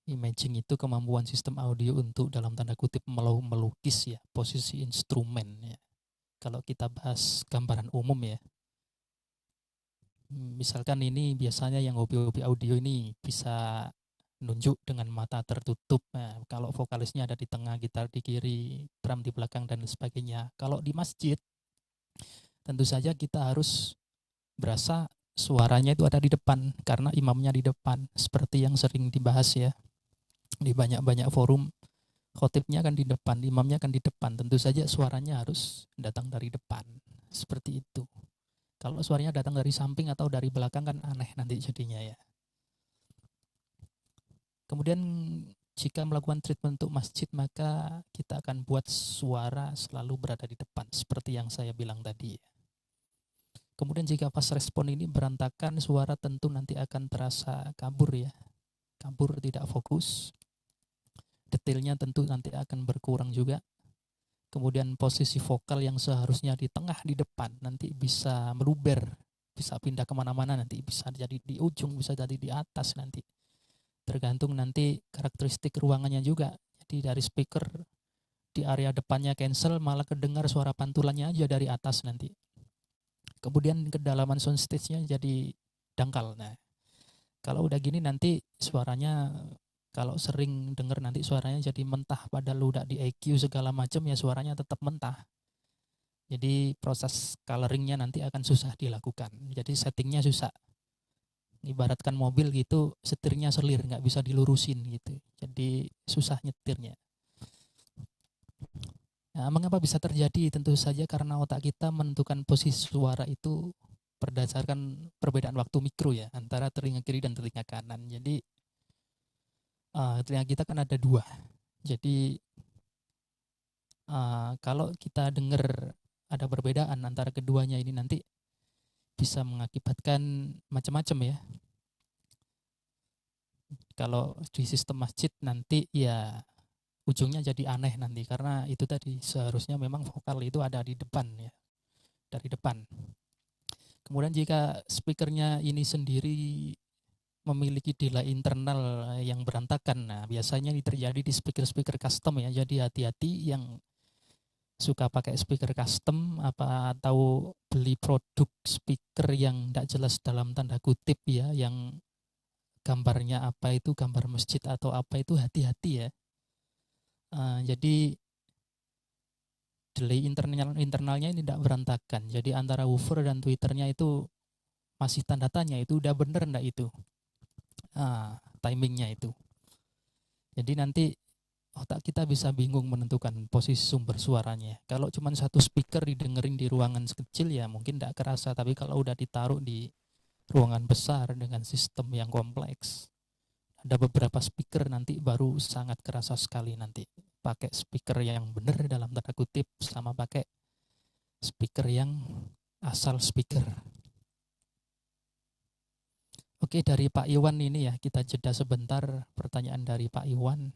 imaging itu kemampuan sistem audio untuk dalam tanda kutip melukis ya posisi instrumen ya. Kalau kita bahas gambaran umum ya. Misalkan ini biasanya yang hobi-hobi audio ini bisa nunjuk dengan mata tertutup. Nah, kalau vokalisnya ada di tengah, gitar di kiri, drum di belakang dan sebagainya. Kalau di masjid tentu saja kita harus berasa suaranya itu ada di depan karena imamnya di depan, seperti yang sering dibahas ya di banyak-banyak forum. Khotibnya kan di depan, imamnya kan di depan, tentu saja suaranya harus datang dari depan, seperti itu. Kalau suaranya datang dari samping atau dari belakang kan aneh nanti jadinya ya. Kemudian jika melakukan treatment untuk masjid, maka kita akan buat suara selalu berada di depan, seperti yang saya bilang tadi. Kemudian jika pas respon ini berantakan, suara tentu nanti akan terasa kabur ya. Kabur, tidak fokus. Detailnya tentu nanti akan berkurang juga. Kemudian posisi vokal yang seharusnya di tengah, di depan, nanti bisa meluber, bisa pindah kemana-mana, nanti bisa jadi di ujung, bisa jadi di atas nanti. Tergantung nanti karakteristik ruangannya juga. Jadi dari speaker di area depannya cancel, malah kedengar suara pantulannya aja dari atas nanti. Kemudian kedalaman soundstage-nya jadi dangkal. Nah, kalau udah gini nanti suaranya, kalau sering denger nanti suaranya jadi mentah, padahal udah di EQ segala macam ya suaranya tetap mentah. Jadi proses coloringnya nanti akan susah dilakukan. Jadi settingnya susah. Ibaratkan mobil gitu, setirnya selir, nggak bisa dilurusin gitu. Jadi susah nyetirnya. Nah, mengapa bisa terjadi? Tentu saja karena otak kita menentukan posisi suara itu berdasarkan perbedaan waktu mikro ya, antara telinga kiri dan telinga kanan. Jadi telinga kita kan ada dua. Jadi kalau kita dengar ada perbedaan antara keduanya ini nanti bisa mengakibatkan macam-macam ya. Kalau di sistem masjid nanti ya ujungnya jadi aneh nanti, karena itu tadi seharusnya memang vokal itu ada di depan ya, dari depan. Kemudian jika speakernya ini sendiri memiliki delay internal yang berantakan, nah biasanya ini terjadi di speaker-speaker custom ya. Jadi hati-hati yang suka pakai speaker custom atau beli produk speaker yang tidak jelas dalam tanda kutip ya, yang gambarnya apa itu gambar masjid atau apa itu, hati-hati ya. Jadi delay internalnya ini tidak berantakan. Jadi antara woofer dan tweeternya itu masih tanda tanya, itu udah bener enggak itu timingnya itu. Jadi nanti otak kita bisa bingung menentukan posisi sumber suaranya. Kalau cuma satu speaker didengerin di ruangan kecil ya mungkin tidak kerasa, tapi kalau udah ditaruh di ruangan besar dengan sistem yang kompleks, ada beberapa speaker nanti baru sangat kerasa sekali nanti. Pakai speaker yang benar dalam tanda kutip sama pakai speaker yang asal speaker. Oke, dari Pak Iwan ini ya, kita jeda sebentar pertanyaan dari Pak Iwan.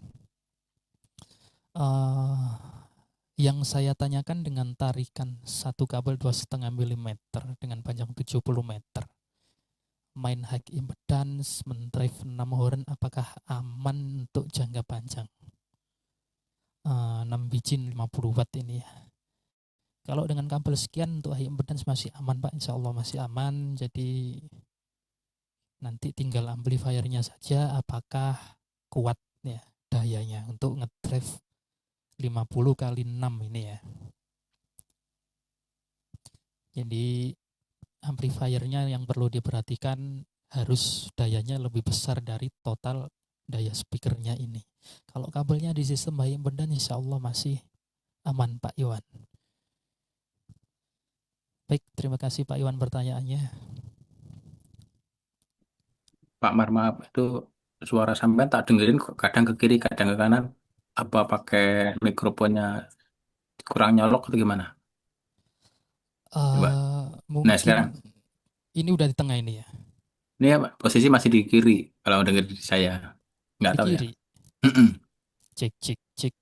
Yang saya tanyakan dengan tarikan satu kabel 2,5 mm dengan panjang 70 meter. Main high impedance, mendrive 6 horn, apakah aman untuk jangka panjang? 6 biji 50 watt ini ya. Kalau dengan kabel sekian untuk high impedance masih aman Pak, insya Allah masih aman. Jadi nanti tinggal amplifiernya saja apakah kuat ya dayanya untuk ngedrive 50 × 6 ini ya. Jadi amplifiernya yang perlu diperhatikan harus dayanya lebih besar dari total daya speakernya ini. Kalau kabelnya di sistem high impedance insya Allah masih aman Pak Iwan. Baik, terima kasih Pak Iwan pertanyaannya. Pak Mar, maaf, itu suara sampean tak dengerin kadang ke kiri, kadang ke kanan. Apa pakai mikrofonnya kurang nyolok atau gimana? Coba. Mungkin sekarang. Ini udah di tengah ini ya. Ini ya, Pak, posisi masih di kiri kalau denger di saya. Nggak Di tahu kiri. ya. Cek.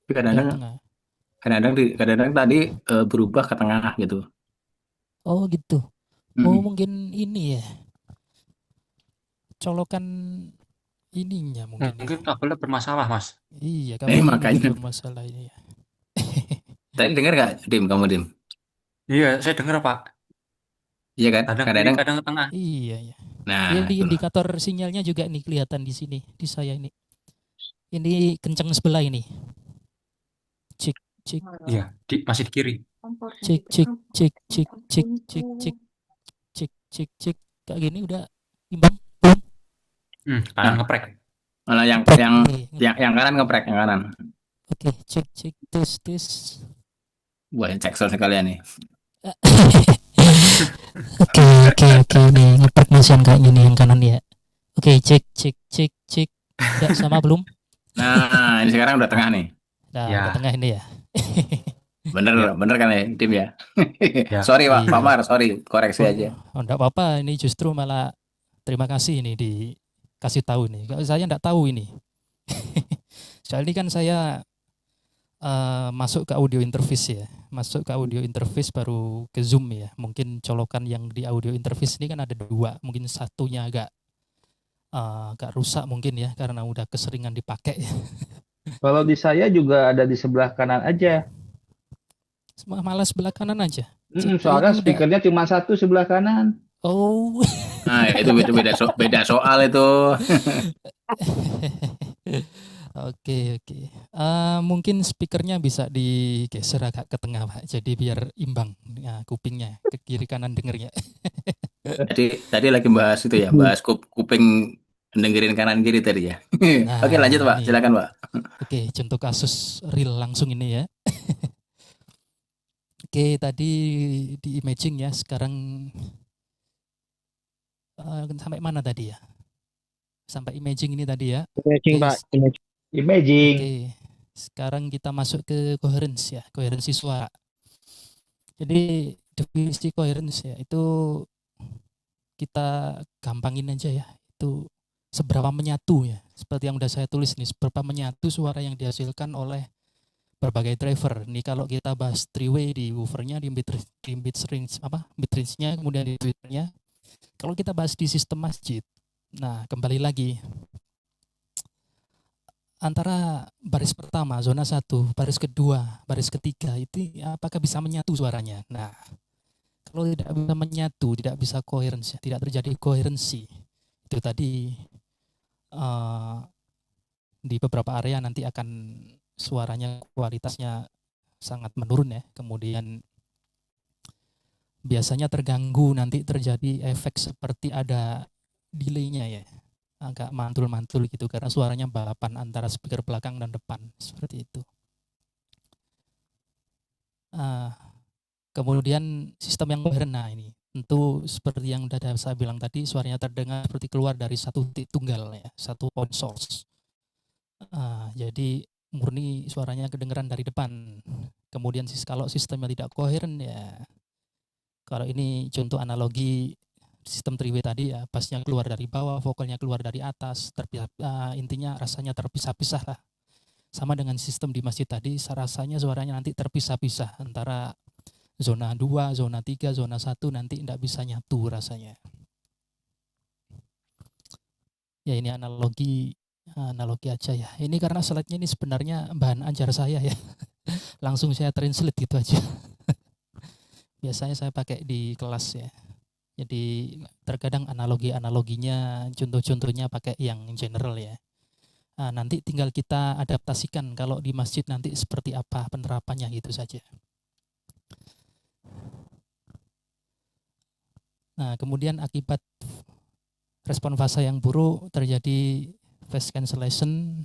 Tapi kadang-kadang tadi berubah ke tengah gitu. Oh gitu. Oh mungkin ini ya. Colokan ininya mungkin. Mungkin kabelnya bermasalah, Mas. Iya, kabelnya makanya bermasalah ini ya. Tadi dengar nggak, kamu Dim? Iya, saya dengar, Pak. Iya kan? Kadang ke tengah. Iya. Nah, ya, di indikator sinyalnya juga nih kelihatan di sini, di saya ini. Ini kencang sebelah ini. Cek. Iya, masih di kiri. Cek. Kayak gini udah imbang belum? Kanan ngeprek. Malah yang kanan ngeprek yang kanan. Oke, cek tes. Wah, cek sekalian nih. Oke nih ngeprek mesin kayak gini yang kanan ya. Oke, cek. Udah sama belum? Nah, ini sekarang udah tengah nih. Nah, udah tengah ini ya. Bener kan ya, Dim ya? Sorry Pak Mar, sorry, koreksi aja. Enggak apa-apa, ini justru malah terima kasih ini dikasih tahu nih. Saya enggak tahu ini. Soalnya ini kan saya masuk ke audio interface ya. Masuk ke audio interface baru ke zoom ya. Mungkin colokan yang di audio interface ini kan ada 2. Mungkin satunya agak rusak mungkin ya karena udah keseringan dipakai ya. Kalau di saya juga ada di sebelah kanan aja. Malah sebelah kanan aja. Soalnya speakernya cuma satu sebelah kanan. Oh. Nah, itu beda soal itu. Oke. Mungkin speakernya bisa digeser agak ke tengah, Pak. Jadi biar imbang kupingnya ke kiri kanan dengernya. Jadi tadi lagi bahas itu ya, bahas kuping dengerin kanan kiri tadi ya. Nah, Oke, lanjut Pak, ini. silakan Pak. Oke, contoh kasus real langsung ini ya. Oke, tadi di imaging ya. Sekarang sampai mana tadi ya? Sampai imaging ini tadi ya. Imaging, Pak. Imaging. Oke, sekarang kita masuk ke coherence ya, koherensi suara. Jadi definisi coherence ya itu kita gampangin aja ya, itu seberapa menyatu ya, seperti yang udah saya tulis nih, seberapa menyatu suara yang dihasilkan oleh berbagai driver. Nih kalau kita bahas three-way di woofernya, di mid range-nya, kemudian di tweeternya. Kalau kita bahas di sistem masjid, nah kembali lagi antara baris pertama zona 1, baris kedua, baris ketiga itu apakah bisa menyatu suaranya? Nah, kalau tidak bisa menyatu, tidak bisa koherensi, tidak terjadi koherensi, itu tadi di beberapa area nanti akan suaranya kualitasnya sangat menurun ya. Kemudian biasanya terganggu, nanti terjadi efek seperti ada delay-nya ya, agak mantul-mantul gitu karena suaranya balapan antara speaker belakang dan depan seperti itu. Kemudian sistem yang koheren, nah ini tentu seperti yang sudah saya bilang tadi, suaranya terdengar seperti keluar dari satu titik tunggal ya, satu point source. Jadi murni suaranya kedengaran dari depan. Kemudian kalau sistemnya tidak koheren ya, kalau ini contoh analogi sistem three-way tadi ya, bassnya keluar dari bawah, vokalnya keluar dari atas, intinya rasanya terpisah-pisah lah. Sama dengan sistem di masjid tadi, rasanya suaranya nanti terpisah-pisah antara zona 2, zona 3, zona 1 nanti tidak bisa nyatu rasanya. Ya ini analogi aja ya. Ini karena slide-nya ini sebenarnya bahan ajar saya ya. Langsung saya translate gitu aja. Biasanya saya pakai di kelas ya. Jadi terkadang analoginya, contoh-contohnya pakai yang general ya. Nanti tinggal kita adaptasikan kalau di masjid nanti seperti apa penerapannya gitu saja. Nah, kemudian akibat respon fase yang buruk terjadi phase cancellation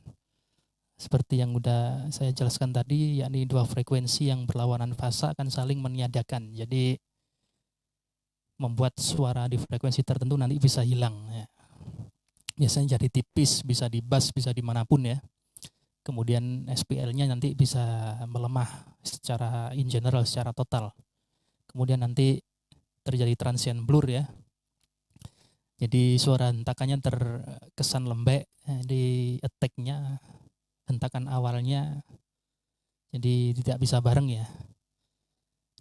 seperti yang udah saya jelaskan tadi, yakni 2 frekuensi yang berlawanan fase akan saling meniadakan. Jadi membuat suara di frekuensi tertentu nanti bisa hilang ya. Biasanya jadi tipis, bisa di bass, bisa dimanapun ya. Kemudian SPL-nya nanti bisa melemah secara in general, secara total. Kemudian nanti terjadi transient blur ya. Jadi suara hentakannya terkesan lembek di attack-nya, hentakan awalnya jadi tidak bisa bareng ya.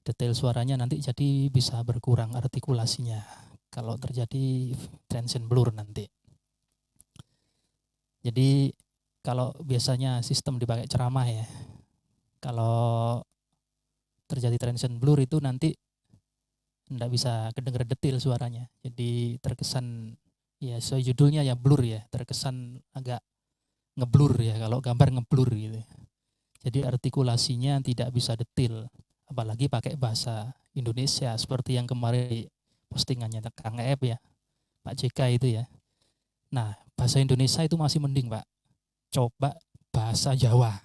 Detail suaranya nanti jadi bisa berkurang artikulasinya kalau terjadi transient blur nanti. Jadi kalau biasanya sistem dipakai ceramah ya, kalau terjadi transient blur itu nanti tidak bisa kedengar detail suaranya. Jadi terkesan ya sesuai judulnya ya blur ya, terkesan agak ngeblur ya, kalau gambar ngeblur gitu. Jadi artikulasinya tidak bisa detail, apalagi pakai bahasa Indonesia seperti yang kemarin postingannya Kang Ep ya, Pak JK itu ya. Nah, bahasa Indonesia itu masih mending, Pak. Coba bahasa Jawa.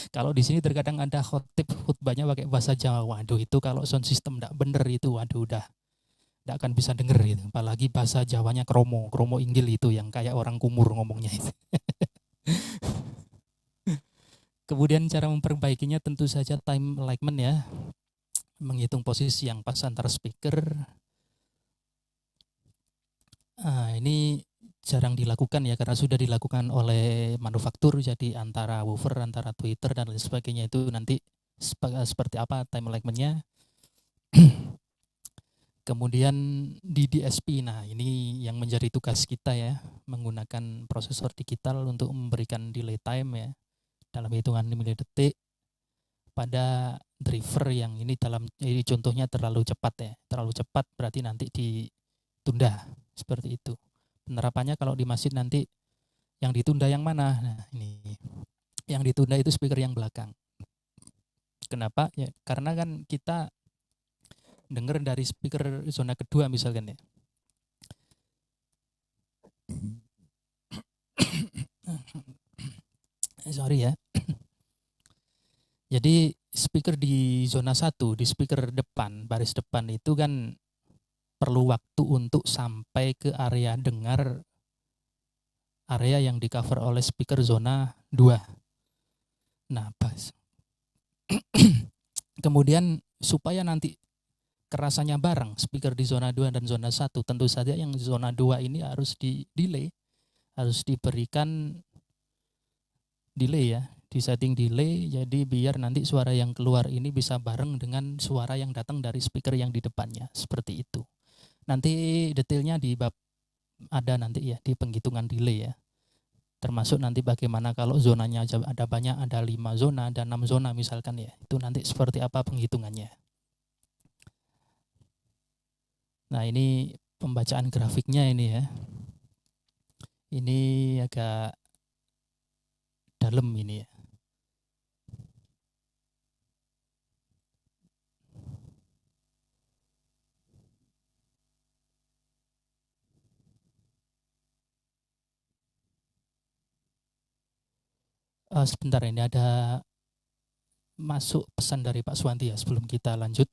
Kalau di sini terkadang ada khotbahnya pakai bahasa Jawa. Waduh, itu kalau sound system enggak bener itu, waduh udah enggak akan bisa denger gitu. Apalagi bahasa Jawanya kromo inggil itu yang kayak orang kumur ngomongnya itu. Kemudian cara memperbaikinya tentu saja time alignment ya. Menghitung posisi yang pas antara speaker. Ini jarang dilakukan ya karena sudah dilakukan oleh manufaktur. Jadi antara woofer, antara tweeter dan lain sebagainya itu nanti seperti apa time alignment-nya. Kemudian di DSP, nah ini yang menjadi tugas kita ya, menggunakan prosesor digital untuk memberikan delay time ya dalam hitungan milidetik pada driver yang ini contohnya terlalu cepat ya. Terlalu cepat berarti nanti ditunda seperti itu. Penerapannya kalau di masjid nanti yang ditunda yang mana? Nah ini yang ditunda itu speaker yang belakang. Kenapa? Ya karena kan kita dengar dari speaker zona kedua misalkan ya. Sorry ya. Jadi speaker di zona 1, di speaker depan, baris depan itu kan perlu waktu untuk sampai ke area dengar, area yang di cover oleh speaker zona 2. Nah, pas. Kemudian supaya nanti kerasannya bareng speaker di zona 2 dan zona 1, tentu saja yang zona 2 ini harus di delay, harus diberikan delay ya, di setting delay, jadi biar nanti suara yang keluar ini bisa bareng dengan suara yang datang dari speaker yang di depannya, seperti itu. Nanti detailnya di bab ada nanti ya di penghitungan delay ya, termasuk nanti bagaimana kalau zonanya ada banyak, ada 5 zona, ada 6 zona misalkan ya, itu nanti seperti apa penghitungannya. Nah ini pembacaan grafiknya ini ya, ini agak dalam ini ya. Sebentar, ini ada masuk pesan dari Pak Suwanti ya sebelum kita lanjut.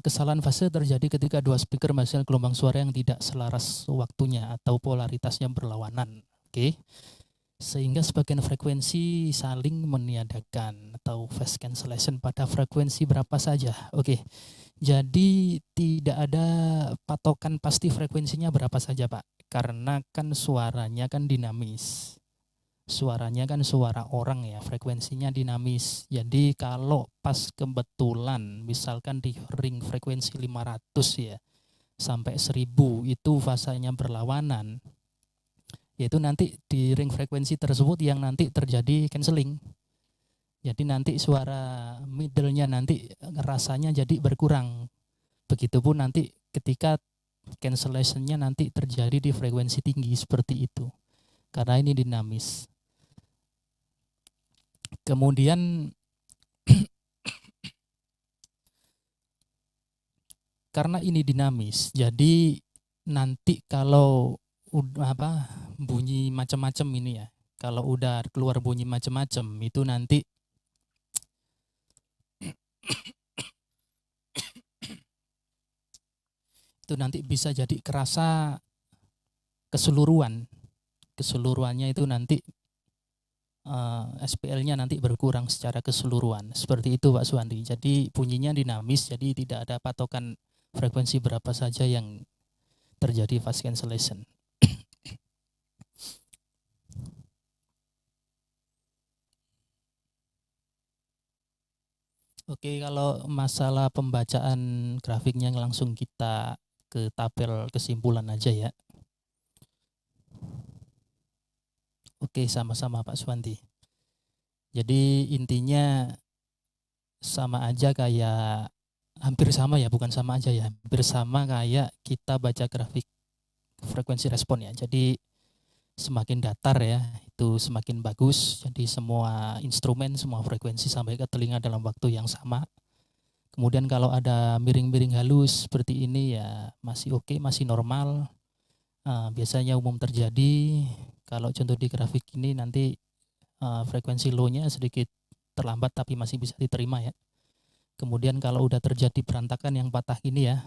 Kesalahan fase terjadi ketika dua speaker menghasilkan gelombang suara yang tidak selaras waktunya atau polaritasnya berlawanan. Oke. Sehingga sebagian frekuensi saling meniadakan atau phase cancellation pada frekuensi berapa saja. Oke. Jadi tidak ada patokan pasti frekuensinya berapa saja, Pak. Karena kan suaranya kan dinamis. Suaranya kan suara orang ya, frekuensinya dinamis. Jadi kalau pas kebetulan misalkan di ring frekuensi 500 ya sampai 1000 itu fasanya berlawanan, yaitu nanti di ring frekuensi tersebut yang nanti terjadi cancelling. Jadi nanti suara middle-nya nanti rasanya jadi berkurang. Begitupun nanti ketika cancellation-nya nanti terjadi di frekuensi tinggi seperti itu. Karena ini dinamis. Kemudian karena ini dinamis, jadi nanti kalau bunyi macam-macam ini ya, kalau udah keluar bunyi macam-macam itu nanti bisa jadi kerasa keseluruhannya itu nanti SPL-nya nanti berkurang secara keseluruhan. Seperti itu Pak Suwandi. Jadi bunyinya dinamis, jadi tidak ada patokan frekuensi berapa saja yang terjadi phase cancellation. Oke, kalau masalah pembacaan grafiknya langsung kita ke tabel kesimpulan aja ya. Oke, sama-sama Pak Suwanti. Jadi intinya sama aja kayak, hampir sama ya, bukan sama aja ya, hampir sama kayak kita baca grafik frekuensi respon ya. Jadi semakin datar ya, itu semakin bagus. Jadi semua instrumen, semua frekuensi sampai ke telinga dalam waktu yang sama. Kemudian kalau ada miring-miring halus seperti ini ya masih oke, masih normal. Biasanya umum terjadi. Kalau contoh di grafik ini nanti frekuensi low-nya sedikit terlambat tapi masih bisa diterima ya. Kemudian kalau udah terjadi berantakan yang patah ini ya,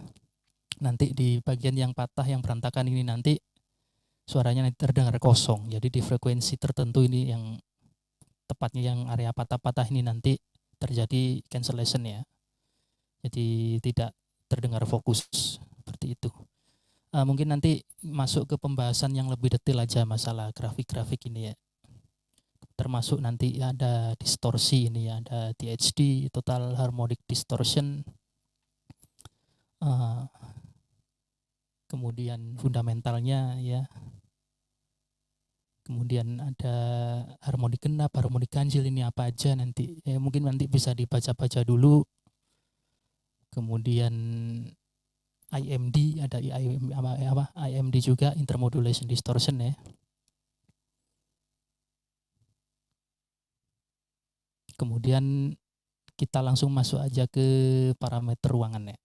nanti di bagian yang patah, yang berantakan ini nanti suaranya nanti terdengar kosong. Jadi di frekuensi tertentu ini yang tepatnya yang area patah-patah ini nanti terjadi cancellation ya. Jadi tidak terdengar fokus seperti itu. Mungkin nanti masuk ke pembahasan yang lebih detail aja masalah grafik-grafik ini ya. Termasuk nanti ada distorsi ini ya, ada THD, total harmonic distortion, kemudian fundamentalnya ya, kemudian ada harmonik genap, harmonik ganjil, ini apa aja nanti ya, mungkin nanti bisa dibaca-baca dulu. Kemudian IMD, ada IMD juga, intermodulation distortion ya. Kemudian kita langsung masuk aja ke parameter ruangan ya.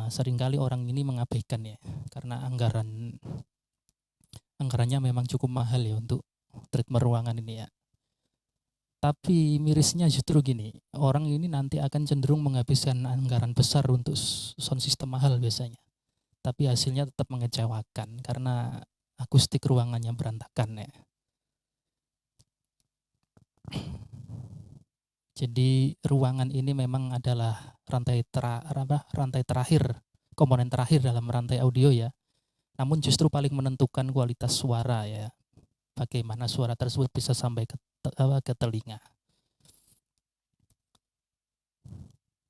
Seringkali orang ini mengabaikan ya, karena anggarannya memang cukup mahal ya untuk treatment ruangan ini ya. Tapi mirisnya justru gini, orang ini nanti akan cenderung menghabiskan anggaran besar untuk sound system mahal biasanya. Tapi hasilnya tetap mengecewakan karena akustik ruangannya berantakan ya. Jadi ruangan ini memang adalah rantai terakhir, komponen terakhir dalam rantai audio ya. Namun justru paling menentukan kualitas suara ya. Bagaimana suara tersebut bisa sampai ke telinga.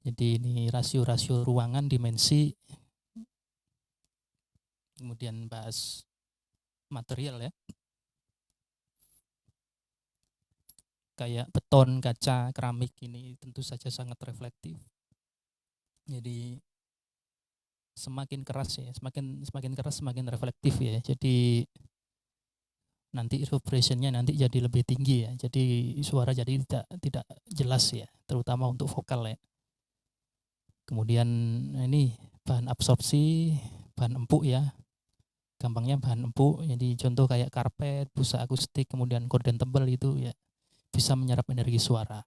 Jadi ini rasio-rasio ruangan, dimensi. Kemudian bahas material ya. Kayak beton, kaca, keramik ini tentu saja sangat reflektif. Jadi semakin keras ya, semakin keras semakin reflektif ya. Jadi nanti reverberation-nya nanti jadi lebih tinggi ya. Jadi suara jadi tidak jelas ya, terutama untuk vokal ya. Kemudian ini bahan absorpsi, bahan empuk ya. Gampangnya bahan empuk. Jadi contoh kayak karpet, busa akustik, kemudian gorden tebal itu ya bisa menyerap energi suara.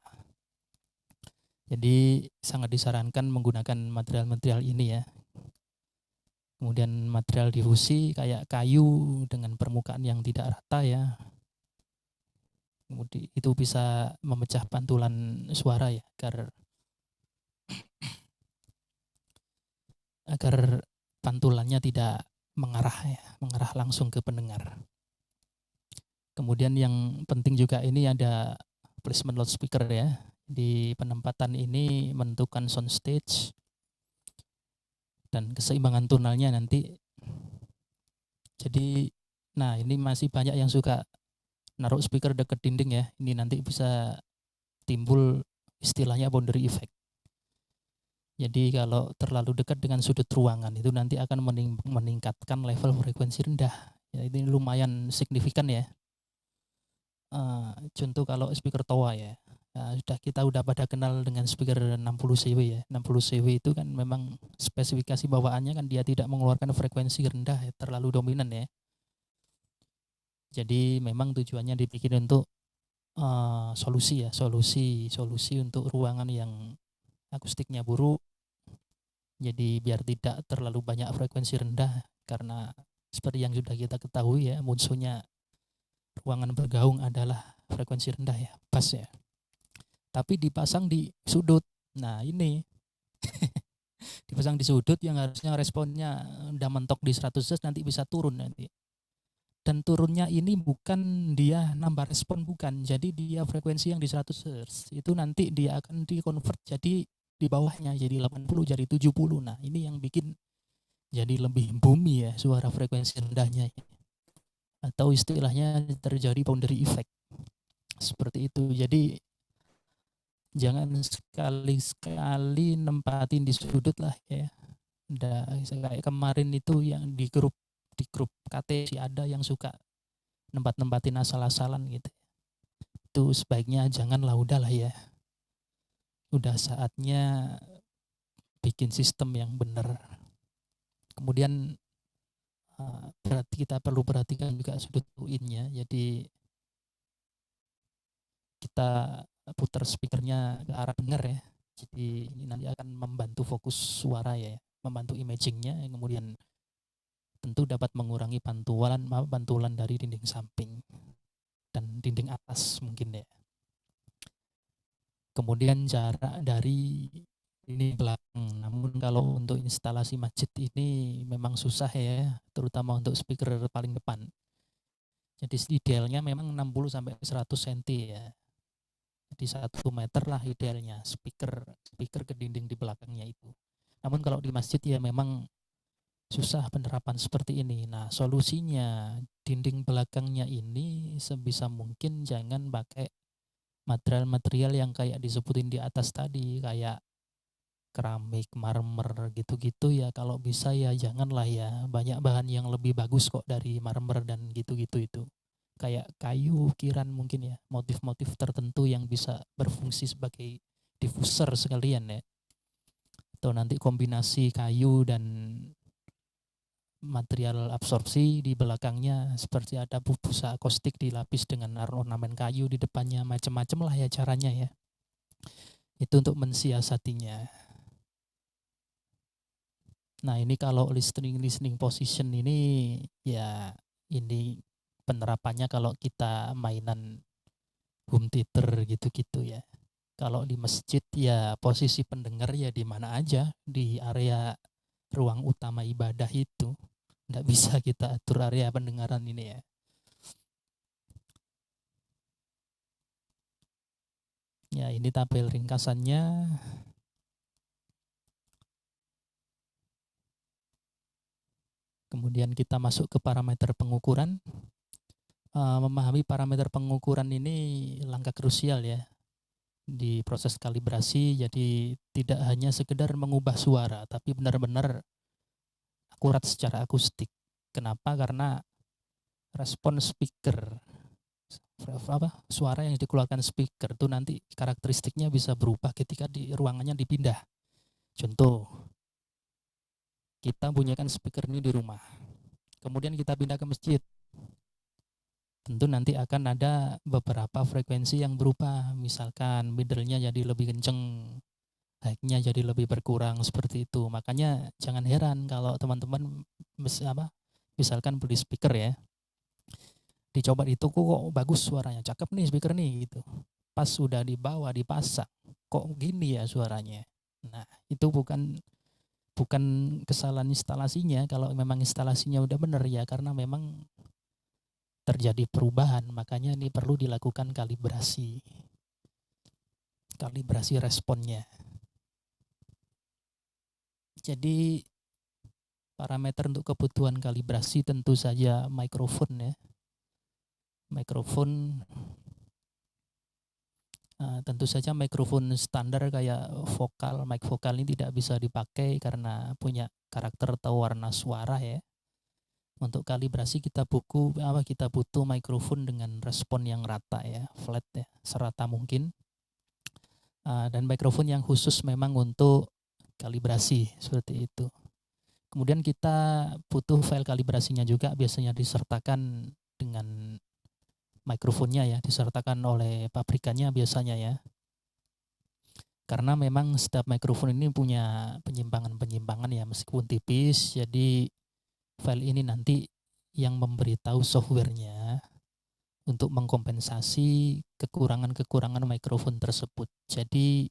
Jadi sangat disarankan menggunakan material-material ini ya. Kemudian material difusi kayak kayu dengan permukaan yang tidak rata ya. Kemudian itu bisa memecah pantulan suara ya, agar pantulannya tidak mengarah langsung ke pendengar. Kemudian yang penting juga ini ada placement loudspeaker ya. Di penempatan ini menentukan sound stage dan keseimbangan tonalnya nanti. Jadi, nah ini masih banyak yang suka naruh speaker dekat dinding ya. Ini nanti bisa timbul istilahnya boundary effect. Jadi kalau terlalu dekat dengan sudut ruangan itu nanti akan meningkatkan level frekuensi rendah. Ya, ini lumayan signifikan ya. Contoh kalau speaker toa ya, kita udah pada kenal dengan speaker 60 CW ya. 60 CW itu kan memang spesifikasi bawaannya kan dia tidak mengeluarkan frekuensi rendah ya, terlalu dominan ya. Jadi memang tujuannya dibikin untuk solusi untuk ruangan yang akustiknya buruk. Jadi biar tidak terlalu banyak frekuensi rendah, karena seperti yang sudah kita ketahui ya, musuhnya ruangan bergaung adalah frekuensi rendah ya, bass ya. Tapi dipasang di sudut. Nah ini dipasang di sudut yang harusnya responnya udah mentok di 100 Hz nanti bisa turun nanti. Dan turunnya ini bukan dia nambah respon, bukan. Jadi dia frekuensi yang di 100 Hz itu nanti dia akan di-convert jadi di bawahnya jadi 80 jadi 70. Nah ini yang bikin jadi lebih bumi ya suara frekuensi rendahnya. Atau istilahnya terjadi boundary effect. Seperti itu. Jadi jangan sekali-sekali nempatin di sudut lah ya. Kayak kemarin itu yang di grup KT ada yang suka nempatin asal-asalan gitu. Itu sebaiknya janganlah, udahlah ya. Udah saatnya bikin sistem yang benar. Kemudian berarti kita perlu perhatikan juga sudut in-nya. Jadi kita putar speakernya ke arah dengar ya. Jadi ini nanti akan membantu fokus suara ya, membantu imagingnya, kemudian tentu dapat mengurangi pantulan dari dinding samping dan dinding atas mungkin ya. Kemudian jarak dari ini belakang. Namun kalau untuk instalasi masjid ini memang susah ya, terutama untuk speaker paling depan. Jadi idealnya memang 60 sampai 100 cm ya. Jadi 1 meter lah idealnya speaker ke dinding di belakangnya itu. Namun kalau di masjid ya memang susah penerapan seperti ini. Nah, solusinya dinding belakangnya ini sebisa mungkin jangan pakai material-material yang kayak disebutin di atas tadi, kayak keramik, marmer gitu-gitu ya. Kalau bisa ya janganlah ya. Banyak bahan yang lebih bagus kok dari marmer dan gitu-gitu itu. Kayak kayu, ukiran mungkin ya, motif-motif tertentu yang bisa berfungsi sebagai diffuser sekalian ya. Atau nanti kombinasi kayu dan material absorpsi di belakangnya, seperti ada busa akustik dilapis dengan ornamen kayu di depannya, macam-macam lah ya caranya ya. Itu untuk mensiasatinya. Nah, ini kalau listening position ini ya ini penerapannya kalau kita mainan home theater gitu-gitu ya. Kalau di masjid ya posisi pendengar ya di mana aja, di area ruang utama ibadah itu. Nggak bisa kita atur area pendengaran ini ya. Ya, ini tabel ringkasannya. Kemudian kita masuk ke parameter pengukuran. Memahami parameter pengukuran ini langkah krusial ya di proses kalibrasi. Jadi tidak hanya sekedar mengubah suara, tapi benar-benar akurat secara akustik. Kenapa? Karena respon speaker, suara yang dikeluarkan speaker itu nanti karakteristiknya bisa berubah ketika di ruangannya dipindah. Contoh, kita bunyikan speaker ini di rumah, kemudian kita pindah ke masjid. Tentu nanti akan ada beberapa frekuensi yang berubah, misalkan middle-nya jadi lebih kenceng, high-nya jadi lebih berkurang, seperti itu. Makanya jangan heran kalau teman-teman misalkan beli speaker ya, dicoba di toko kok bagus suaranya, cakep nih speaker nih gitu. Pas sudah dibawa dipasang, kok gini ya suaranya. Nah, itu bukan kesalahan instalasinya. Kalau memang instalasinya udah benar ya, karena memang terjadi perubahan, makanya ini perlu dilakukan kalibrasi responnya. Jadi parameter untuk kebutuhan kalibrasi tentu saja mikrofon ya. Mikrofon tentu saja mikrofon standar kayak mic vokal ini tidak bisa dipakai karena punya karakter atau warna suara ya. Untuk kalibrasi kita butuh mikrofon dengan respon yang rata ya, flat ya, serata mungkin. Dan mikrofon yang khusus memang untuk kalibrasi seperti itu. Kemudian kita butuh file kalibrasinya juga, biasanya disertakan dengan mikrofonnya ya, disertakan oleh pabrikannya biasanya ya. Karena memang setiap mikrofon ini punya penyimpangan ya, meskipun tipis, jadi file ini nanti yang memberitahu softwarenya untuk mengkompensasi kekurangan-kekurangan mikrofon tersebut. Jadi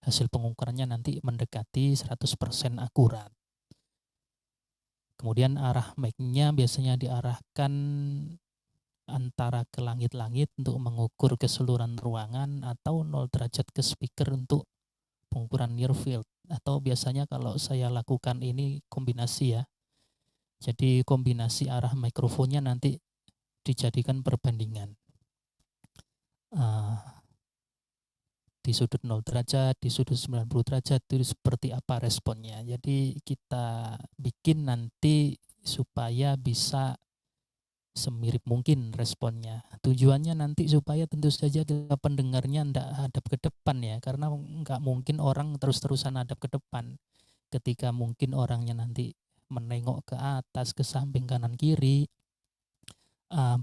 hasil pengukurannya nanti mendekati 100% akurat. Kemudian arah mic-nya biasanya diarahkan antara ke langit-langit untuk mengukur keseluruhan ruangan, atau 0 derajat ke speaker untuk pengukuran near field. Atau biasanya kalau saya lakukan ini kombinasi ya. Jadi kombinasi arah mikrofonnya nanti dijadikan perbandingan. Di sudut 0 derajat, di sudut 90 derajat itu seperti apa responnya. Jadi kita bikin nanti supaya bisa semirip mungkin responnya. Tujuannya nanti supaya tentu saja pendengarnya tidak hadap ke depan ya, karena nggak mungkin orang terus-terusan hadap ke depan. Ketika mungkin orangnya nanti menengok ke atas, ke samping, kanan, kiri,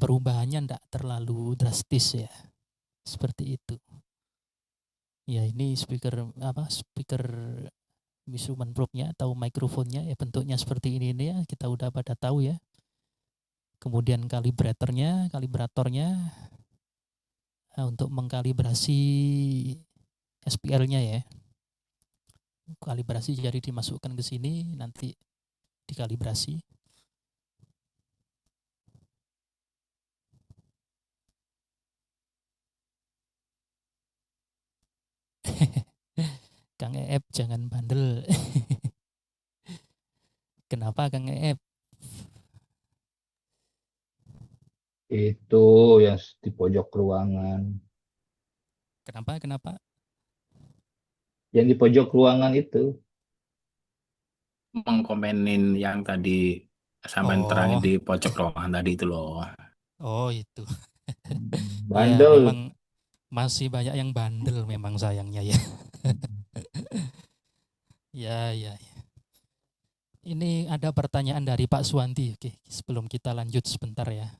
perubahannya tidak terlalu drastis ya, seperti itu. Ya, ini speaker instrument probe-nya atau mikrofonnya ya, bentuknya seperti ini ya, kita udah pada tahu ya. Kemudian kalibratornya untuk mengkalibrasi SPL-nya ya. kalibrasi, jadi dimasukkan ke sini, nanti dikalibrasi. Kang Eep jangan bandel. Kenapa Kang Eep? Itu yang di pojok ruangan. Kenapa? Yang di pojok ruangan itu. Mengkomenin yang tadi sampai terangin Oh, di pojok ruangan tadi itu loh. oh itu. Ya, Bandel. memang masih banyak yang bandel memang sayangnya ya. Ya. Ini ada pertanyaan dari Pak Suwanti. Oke, sebelum kita lanjut sebentar ya.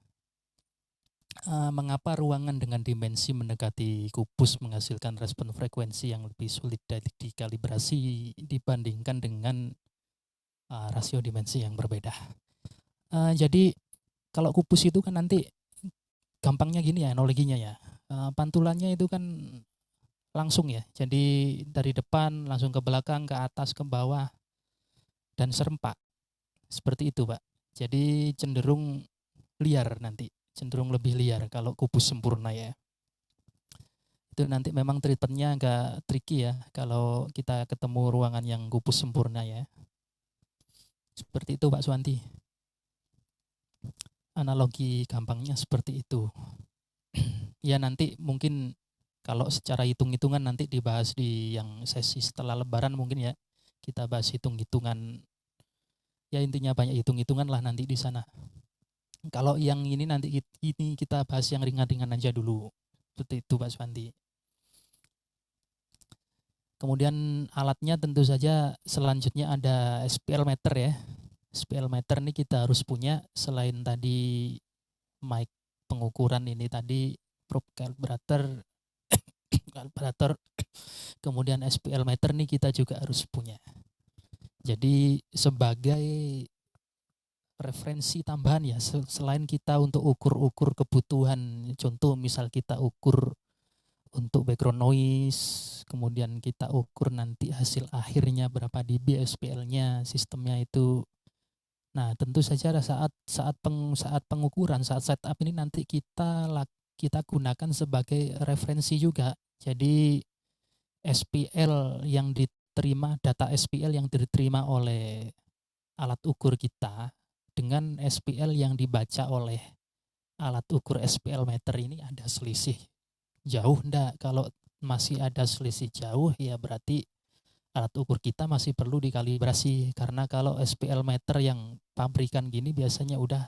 Mengapa ruangan dengan dimensi mendekati kubus menghasilkan respon frekuensi yang lebih sulit dikalibrasi dibandingkan dengan rasio dimensi yang berbeda? Jadi kalau kubus itu kan nanti gampangnya gini ya analoginya ya. Pantulannya itu kan langsung ya. Jadi dari depan langsung ke belakang, ke atas, ke bawah, dan serempak. Seperti itu, Pak. Jadi cenderung liar nanti. Cenderung lebih liar kalau kubus sempurna ya. Itu nanti memang treatmentnya agak tricky ya kalau kita ketemu ruangan yang kubus sempurna ya. Seperti itu Pak Suwanti. Analogi gampangnya seperti itu. Ya nanti mungkin kalau secara hitung-hitungan nanti dibahas di yang sesi setelah lebaran mungkin ya. Kita bahas hitung-hitungan. Ya intinya banyak hitung-hitungan lah nanti di sana. Kalau yang ini nanti kita bahas yang ringan-ringan aja dulu. Seperti itu Pak Suwanti. Kemudian alatnya tentu saja selanjutnya ada SPL meter ya. SPL meter ini kita harus punya selain tadi mic pengukuran ini tadi probe kalibrator kemudian SPL meter nih kita juga harus punya. Jadi sebagai referensi tambahan ya, selain kita untuk ukur-ukur kebutuhan, contoh misal kita ukur untuk background noise, kemudian kita ukur nanti hasil akhirnya berapa dB SPL-nya, sistemnya itu. Nah, tentu saja saat pengukuran, saat setup ini nanti kita gunakan sebagai referensi juga. Jadi SPL yang diterima, data SPL yang diterima oleh alat ukur kita dengan SPL yang dibaca oleh alat ukur SPL meter ini ada selisih jauh enggak? Kalau masih ada selisih jauh ya berarti alat ukur kita masih perlu dikalibrasi, karena kalau SPL meter yang pabrikan gini biasanya udah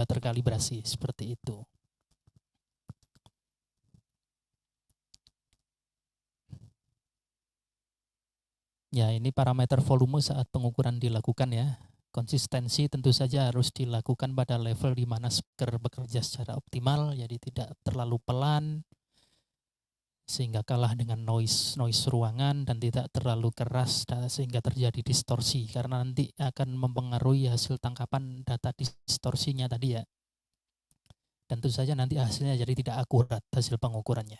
terkalibrasi seperti itu. Ya, ini parameter volume saat pengukuran dilakukan ya. Konsistensi tentu saja harus dilakukan pada level di mana speaker bekerja secara optimal, jadi tidak terlalu pelan sehingga kalah dengan noise ruangan dan tidak terlalu keras sehingga terjadi distorsi, karena nanti akan mempengaruhi hasil tangkapan data distorsinya tadi ya. Dan tentu saja nanti hasilnya jadi tidak akurat hasil pengukurannya.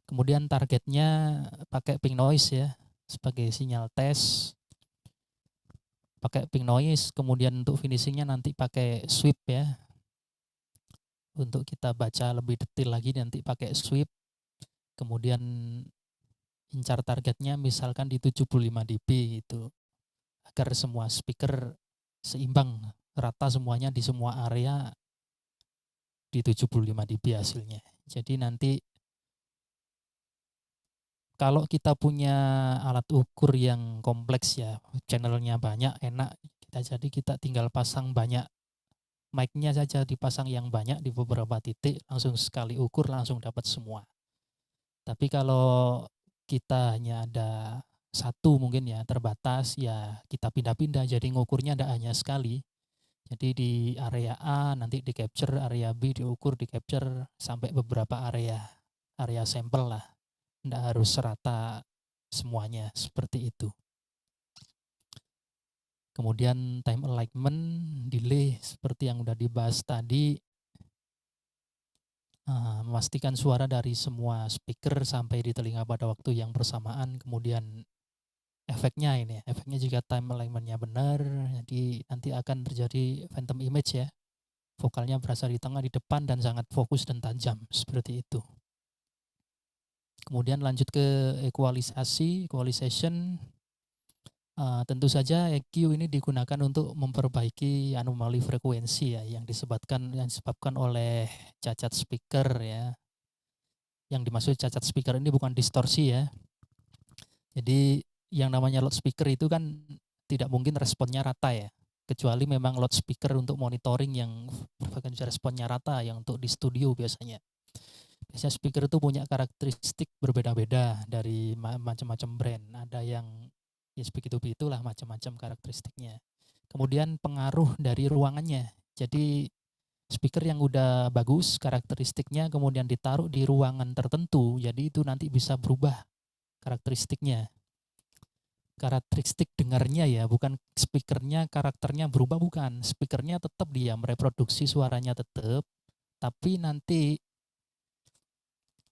Kemudian targetnya pakai pink noise ya sebagai sinyal tes. Pakai pink noise, kemudian untuk finishingnya nanti pakai sweep ya. Untuk kita baca lebih detail lagi nanti pakai sweep. Kemudian incar targetnya misalkan di 75 dB itu, agar semua speaker seimbang, rata semuanya di semua area di 75 dB hasilnya. Jadi nanti kalau kita punya alat ukur yang kompleks ya, channelnya banyak, enak, kita tinggal pasang banyak mic-nya saja, dipasang yang banyak di beberapa titik, langsung sekali ukur langsung dapat semua. Tapi kalau kita hanya ada satu mungkin ya, terbatas ya, kita pindah-pindah, jadi ngukurnya tidak hanya sekali. Jadi di area A nanti di capture, area B diukur, di capture sampai beberapa area sampel lah. Tidak harus serata semuanya seperti itu. Kemudian time alignment, delay seperti yang sudah dibahas tadi. Memastikan suara dari semua speaker sampai di telinga pada waktu yang bersamaan. Kemudian efeknya ini. Efeknya jika time alignment-nya benar, jadi nanti akan terjadi phantom image ya. Vokalnya berasa di tengah, di depan, dan sangat fokus dan tajam, seperti itu. Kemudian lanjut ke equalization. Tentu saja EQ ini digunakan untuk memperbaiki anomali frekuensi ya, yang disebabkan oleh cacat speaker ya. Yang dimaksud cacat speaker ini bukan distorsi ya. Jadi yang namanya loudspeaker itu kan tidak mungkin responnya rata ya. Kecuali memang loudspeaker untuk monitoring yang frekuensi responnya rata, yang untuk di studio biasanya. Biasanya speaker itu punya karakteristik berbeda-beda dari macam-macam brand. Ada yang ya begitulah macam-macam karakteristiknya. Kemudian pengaruh dari ruangannya. Jadi speaker yang udah bagus karakteristiknya kemudian ditaruh di ruangan tertentu, jadi itu nanti bisa berubah karakteristiknya. Karakteristik dengarnya ya, bukan speakernya karakternya berubah, bukan. Speakernya tetap dia mereproduksi suaranya tetap, tapi nanti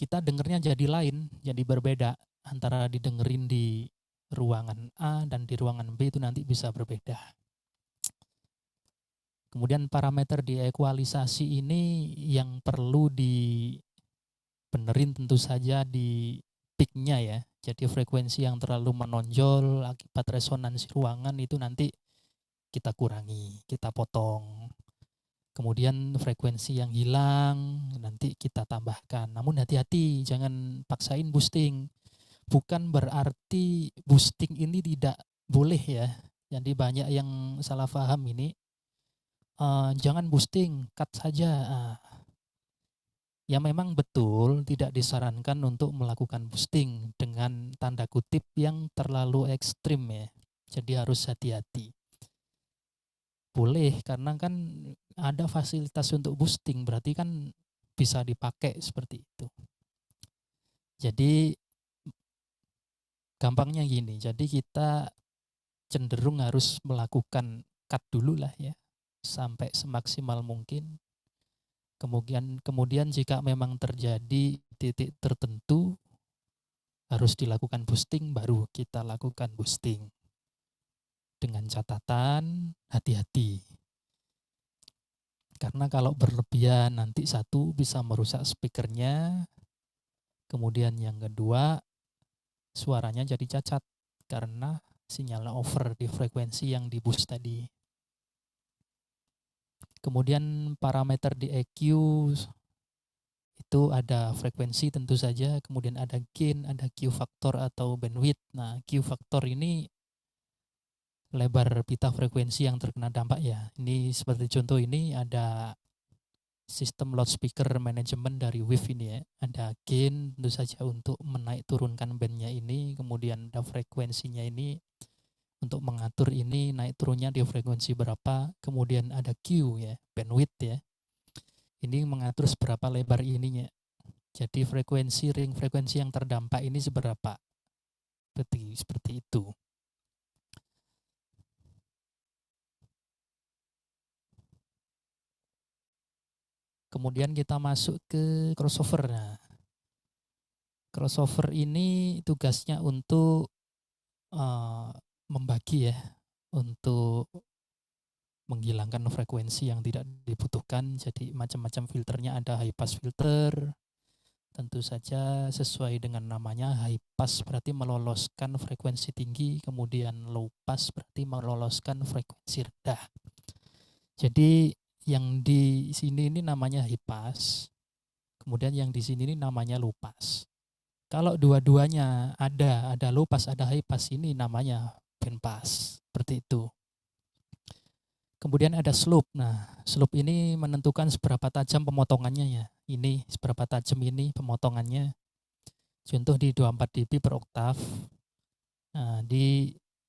kita dengernya jadi lain, jadi berbeda. Antara didengerin di ruangan A dan di ruangan B itu nanti bisa berbeda. Kemudian parameter di ekualisasi ini yang perlu dibenerin tentu saja di peak-nya ya. Jadi frekuensi yang terlalu menonjol akibat resonansi ruangan itu nanti kita kurangi, kita potong. Kemudian frekuensi yang hilang nanti kita tambahkan. Namun hati-hati, jangan paksain boosting. Bukan berarti boosting ini tidak boleh ya. Jadi banyak yang salah paham ini. Jangan boosting, cut saja. Ya memang betul tidak disarankan untuk melakukan boosting dengan tanda kutip yang terlalu ekstrim ya. Jadi harus hati-hati. Boleh karena kan ada fasilitas untuk boosting, berarti kan bisa dipakai seperti itu. Jadi gampangnya gini, jadi kita cenderung harus melakukan cut dulu lah ya, sampai semaksimal mungkin. Kemudian jika memang terjadi titik tertentu harus dilakukan boosting, baru kita lakukan boosting. Dengan catatan hati-hati. Karena kalau berlebihan nanti satu bisa merusak speakernya. Kemudian yang kedua suaranya jadi cacat karena sinyalnya over di frekuensi yang di boost tadi. Kemudian parameter di EQ itu ada frekuensi tentu saja, kemudian ada gain, ada Q faktor atau bandwidth. Nah, Q faktor ini lebar pita frekuensi yang terkena dampak ya. Ini seperti contoh ini ada sistem loudspeaker manajemen dari Wave ini ya. Ada gain tentu saja untuk menaik turunkan bandnya ini, kemudian ada frekuensinya ini untuk mengatur ini naik turunnya di frekuensi berapa, kemudian ada Q ya, bandwidth ya. Ini mengatur seberapa lebar ininya. Jadi ring frekuensi yang terdampak ini seberapa. Seperti itu. Kemudian kita masuk ke crossover. Nah, crossover ini tugasnya untuk membagi ya, untuk menghilangkan frekuensi yang tidak dibutuhkan. Jadi macam-macam filternya, ada high pass filter. Tentu saja sesuai dengan namanya, high pass berarti meloloskan frekuensi tinggi, kemudian low pass berarti meloloskan frekuensi rendah. Jadi yang di sini ini namanya high pass, kemudian yang di sini ini namanya low pass. Kalau dua-duanya ada low pass, ada high pass, ini namanya band pass, seperti itu. Kemudian ada slope. Nah, slope ini menentukan seberapa tajam pemotongannya ya. Ini seberapa tajam ini pemotongannya. Contoh di 24 dB per oktav. Nah,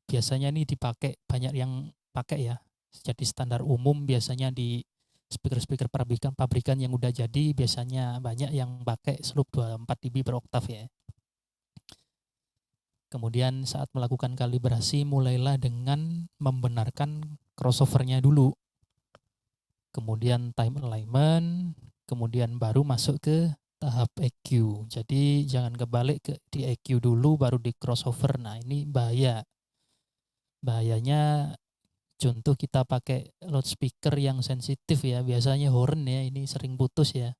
biasanya ini dipakai, banyak yang pakai ya. Jadi standar umum biasanya di speaker-speaker pabrikan yang udah jadi biasanya banyak yang pakai slope 24 dB per oktav ya. Kemudian saat melakukan kalibrasi mulailah dengan membenarkan crossover-nya dulu. Kemudian time alignment, kemudian baru masuk ke tahap EQ. Jadi jangan kebalik di EQ dulu baru di crossover. Nah, ini bahaya. Bahayanya contoh kita pakai loudspeaker yang sensitif ya, biasanya horn ya, ini sering putus ya.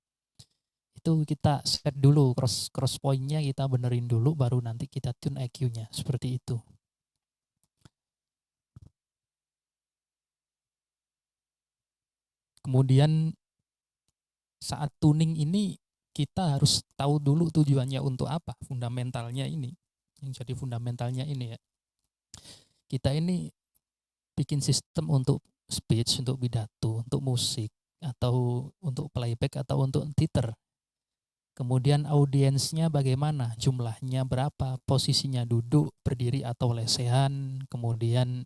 Itu kita set dulu cross point-nya, kita benerin dulu, baru nanti kita tune EQ-nya, seperti itu. Kemudian saat tuning ini kita harus tahu dulu tujuannya untuk apa, fundamentalnya ini. Yang jadi fundamentalnya ini ya. Kita ini bikin sistem untuk speech, untuk pidato, untuk musik, atau untuk playback, atau untuk theater. Kemudian audiensnya bagaimana, jumlahnya berapa, posisinya duduk, berdiri atau lesehan, kemudian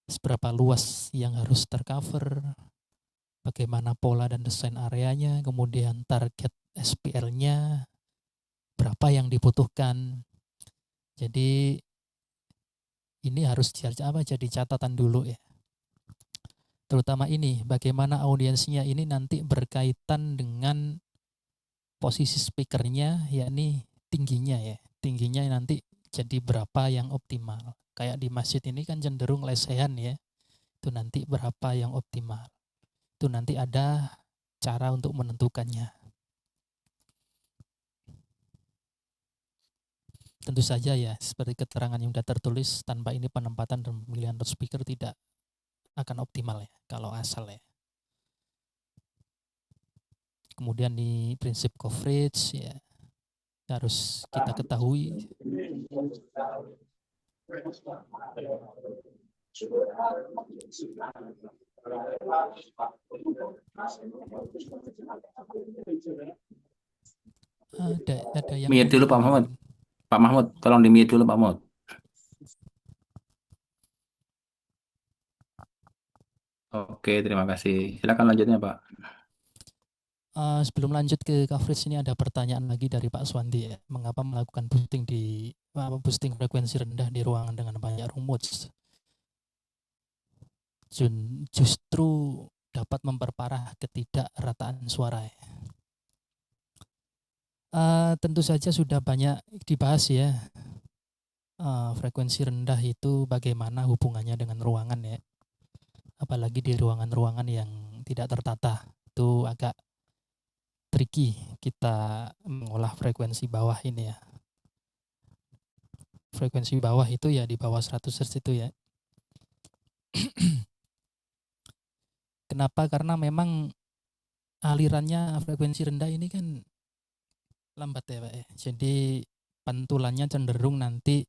seberapa luas yang harus tercover, bagaimana pola dan desain areanya, kemudian target SPL-nya, berapa yang dibutuhkan. Jadi ini harus jadi catatan dulu ya. Terutama ini, bagaimana audiensnya ini nanti berkaitan dengan posisi speakernya, yakni tingginya ya. Tingginya nanti jadi berapa yang optimal. Kayak di masjid ini kan cenderung lesehan ya. Itu nanti berapa yang optimal. Itu nanti ada cara untuk menentukannya. Tentu saja ya, seperti keterangan yang sudah tertulis, tanpa ini penempatan dan pemilihan loudspeaker tidak akan optimal ya, kalau asal ya. Kemudian di prinsip coverage ya, harus kita ketahui. Ada yang mute dulu Pak Mahmud. Pak Mahmud, tolong di mute dulu Pak Mahmud. Oke, terima kasih. Silakan lanjutnya Pak. Sebelum lanjut ke coverage, ini ada pertanyaan lagi dari Pak Swandi ya. Mengapa melakukan boosting frekuensi rendah di ruangan dengan banyak room modes? Justru dapat memperparah ketidakrataan suara ya. Tentu saja sudah banyak dibahas ya. Frekuensi rendah itu bagaimana hubungannya dengan ruangan ya. Apalagi di ruangan-ruangan yang tidak tertata, itu agak tricky kita mengolah frekuensi bawah ini ya. Frekuensi bawah itu ya di bawah 100 Hz itu ya. Kenapa? Karena memang alirannya frekuensi rendah ini kan lambat ya Pak ya. Jadi pantulannya cenderung nanti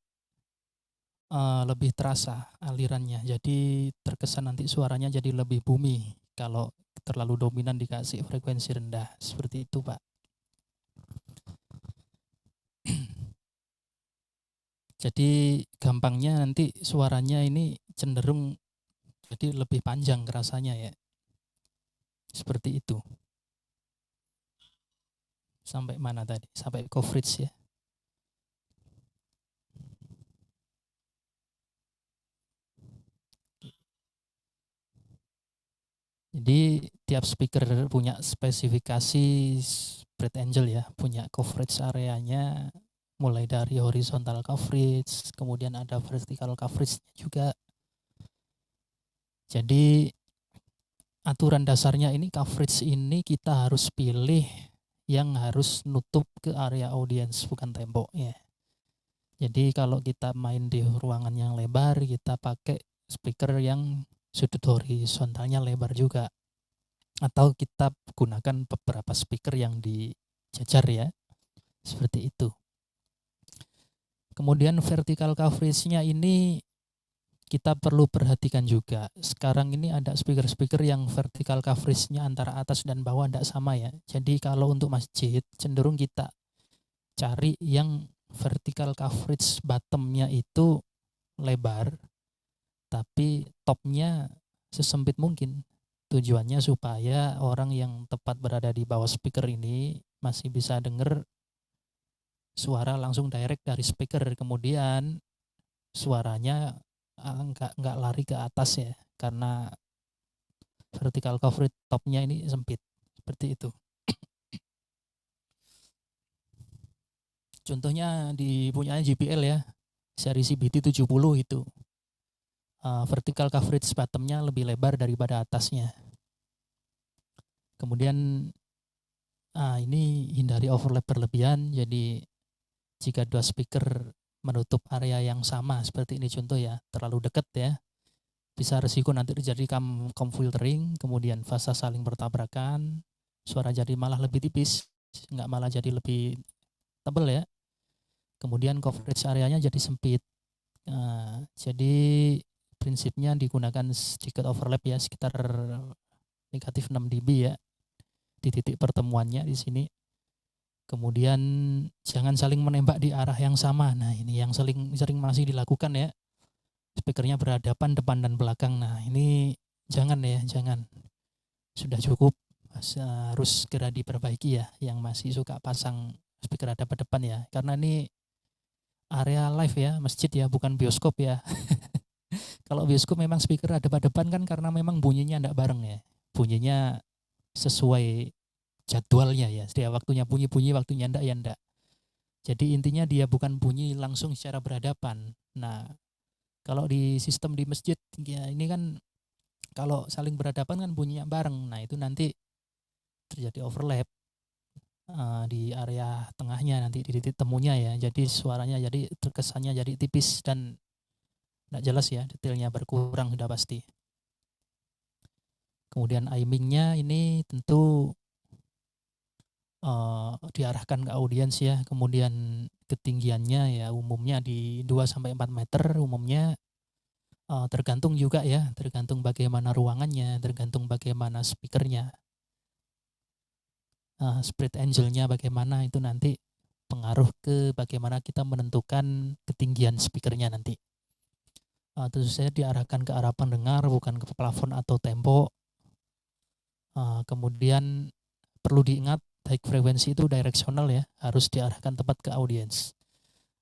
lebih terasa alirannya. Jadi terkesan nanti suaranya jadi lebih bumi kalau terlalu dominan dikasih frekuensi rendah. Seperti itu Pak. Jadi gampangnya nanti suaranya ini cenderung jadi lebih panjang rasanya ya. Seperti itu. Sampai mana tadi? Sampai coverage ya. Jadi tiap speaker punya spesifikasi spread angle ya, punya coverage areanya, mulai dari horizontal coverage, kemudian ada vertical coverage juga. Jadi aturan dasarnya ini coverage ini kita harus pilih yang harus nutup ke area audience, bukan tembok ya. Jadi kalau kita main di ruangan yang lebar, kita pakai speaker yang sudut horizontalnya lebar juga. Atau kita gunakan beberapa speaker yang dijajar ya. Seperti itu. Kemudian vertical coverage-nya ini kita perlu perhatikan juga. Sekarang ini ada speaker-speaker yang vertical coverage-nya antara atas dan bawah tidak sama ya. Jadi kalau untuk masjid cenderung kita cari yang vertical coverage bottom-nya itu lebar, tapi top-nya sesempit mungkin. Tujuannya supaya orang yang tepat berada di bawah speaker ini masih bisa dengar suara langsung direct dari speaker. Kemudian suaranya nggak lari ke atas ya, karena vertical coverage topnya ini sempit. Seperti itu. Contohnya di punya JBL ya, seri CBT 70 itu. vertical coverage bottomnya lebih lebar daripada atasnya. Kemudian ini hindari overlap berlebihan, jadi jika dua speaker menutup area yang sama seperti ini contoh ya, terlalu dekat ya, bisa resiko nanti terjadi com filtering, kemudian fasa saling bertabrakan, suara jadi malah lebih tipis, nggak malah jadi lebih tebal ya. Kemudian coverage areanya jadi sempit. Jadi prinsipnya digunakan sedikit overlap ya, sekitar negatif 6 dB ya di titik pertemuannya di sini. Kemudian jangan saling menembak di arah yang sama. Nah, ini yang sering masih dilakukan ya. Speakernya berhadapan depan dan belakang. Nah, ini jangan ya, jangan. Sudah cukup, harus segera diperbaiki ya yang masih suka pasang speaker hadap-hadapan ya. Karena ini area live ya, masjid ya, bukan bioskop ya. Kalau bioskop memang speaker hadap-hadapan kan karena memang bunyinya enggak bareng ya. Bunyinya sesuai jadwalnya ya, setiap waktunya bunyi, waktunya enggak ya enggak. Jadi intinya dia bukan bunyi langsung secara berhadapan. Nah, kalau di sistem di masjid ya ini kan kalau saling berhadapan kan bunyinya bareng. Nah, itu nanti terjadi overlap di area tengahnya, nanti di titik temunya ya. Jadi suaranya jadi terkesannya jadi tipis dan enggak jelas ya, detailnya berkurang sudah pasti. Kemudian aimingnya ini tentu diarahkan ke audiens ya. Kemudian ketinggiannya ya umumnya di 2-4 meter umumnya, tergantung juga ya, tergantung bagaimana ruangannya, tergantung bagaimana speakernya, spread angle-nya bagaimana, itu nanti pengaruh ke bagaimana kita menentukan ketinggian speakernya nanti. Tentu saja diarahkan ke arah pendengar, bukan ke plafon atau tembok. Kemudian perlu diingat high frekuensi itu directional ya, harus diarahkan tepat ke audiens.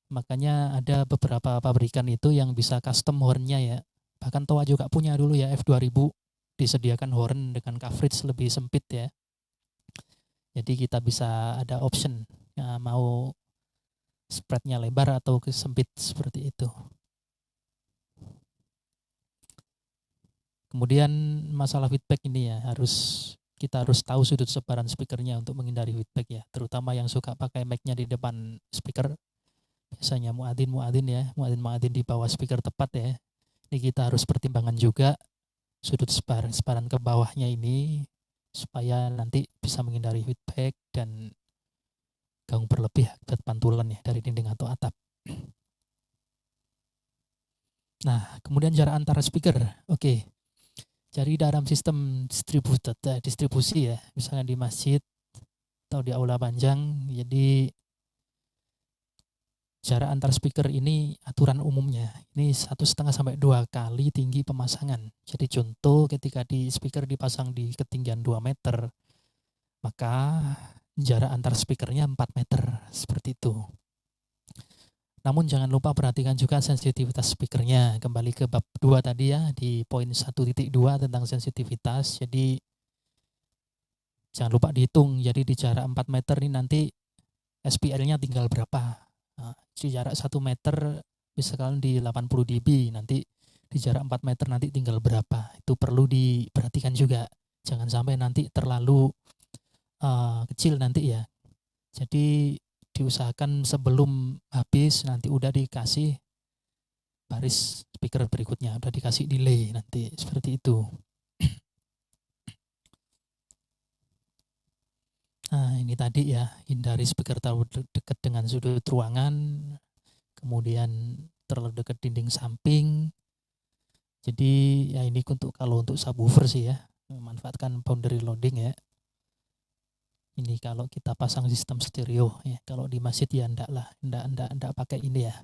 Makanya ada beberapa pabrikan itu yang bisa custom horn-nya ya. Bahkan Toa juga punya dulu ya, F2000 disediakan horn dengan coverage lebih sempit ya. Jadi kita bisa ada option ya, mau spread-nya lebar atau sempit seperti itu. Kemudian masalah feedback ini ya, kita harus tahu sudut sebaran speakernya untuk menghindari feedback ya, terutama yang suka pakai mic-nya di depan speaker. Biasanya muadzin ya, muadzin di bawah speaker tepat ya. Ini kita harus pertimbangkan juga sudut sebaran ke bawahnya ini supaya nanti bisa menghindari feedback dan gaung berlebih akibat pantulan ya dari dinding atau atap. Nah, kemudian jarak antara speaker. Oke. Jadi dalam sistem distribusi ya, misalnya di masjid atau di aula panjang, jadi jarak antar speaker ini aturan umumnya ini 1,5 sampai 2 kali tinggi pemasangan. Jadi contoh ketika di speaker dipasang di ketinggian 2 meter, maka jarak antar speakernya 4 meter seperti itu. Namun jangan lupa perhatikan juga sensitivitas speakernya. Kembali ke bab 2 tadi ya, di poin 1.2 tentang sensitivitas. Jadi jangan lupa dihitung. Jadi di jarak 4 meter ini nanti SPL-nya tinggal berapa. Nah, di jarak 1 meter misalkan di 80 dB, nanti di jarak 4 meter nanti tinggal berapa. Itu perlu diperhatikan juga. Jangan sampai nanti terlalu kecil nanti ya. Jadi diusahakan sebelum habis nanti udah dikasih baris speaker berikutnya, udah dikasih delay nanti seperti itu. Nah, ini tadi ya, hindari speaker terlalu dekat dengan sudut ruangan, kemudian terlalu dekat dinding samping. Jadi ya ini kalau untuk subwoofer sih ya, memanfaatkan boundary loading ya. Ini kalau kita pasang sistem stereo ya. Kalau di masjid ya enggak pakai ini ya.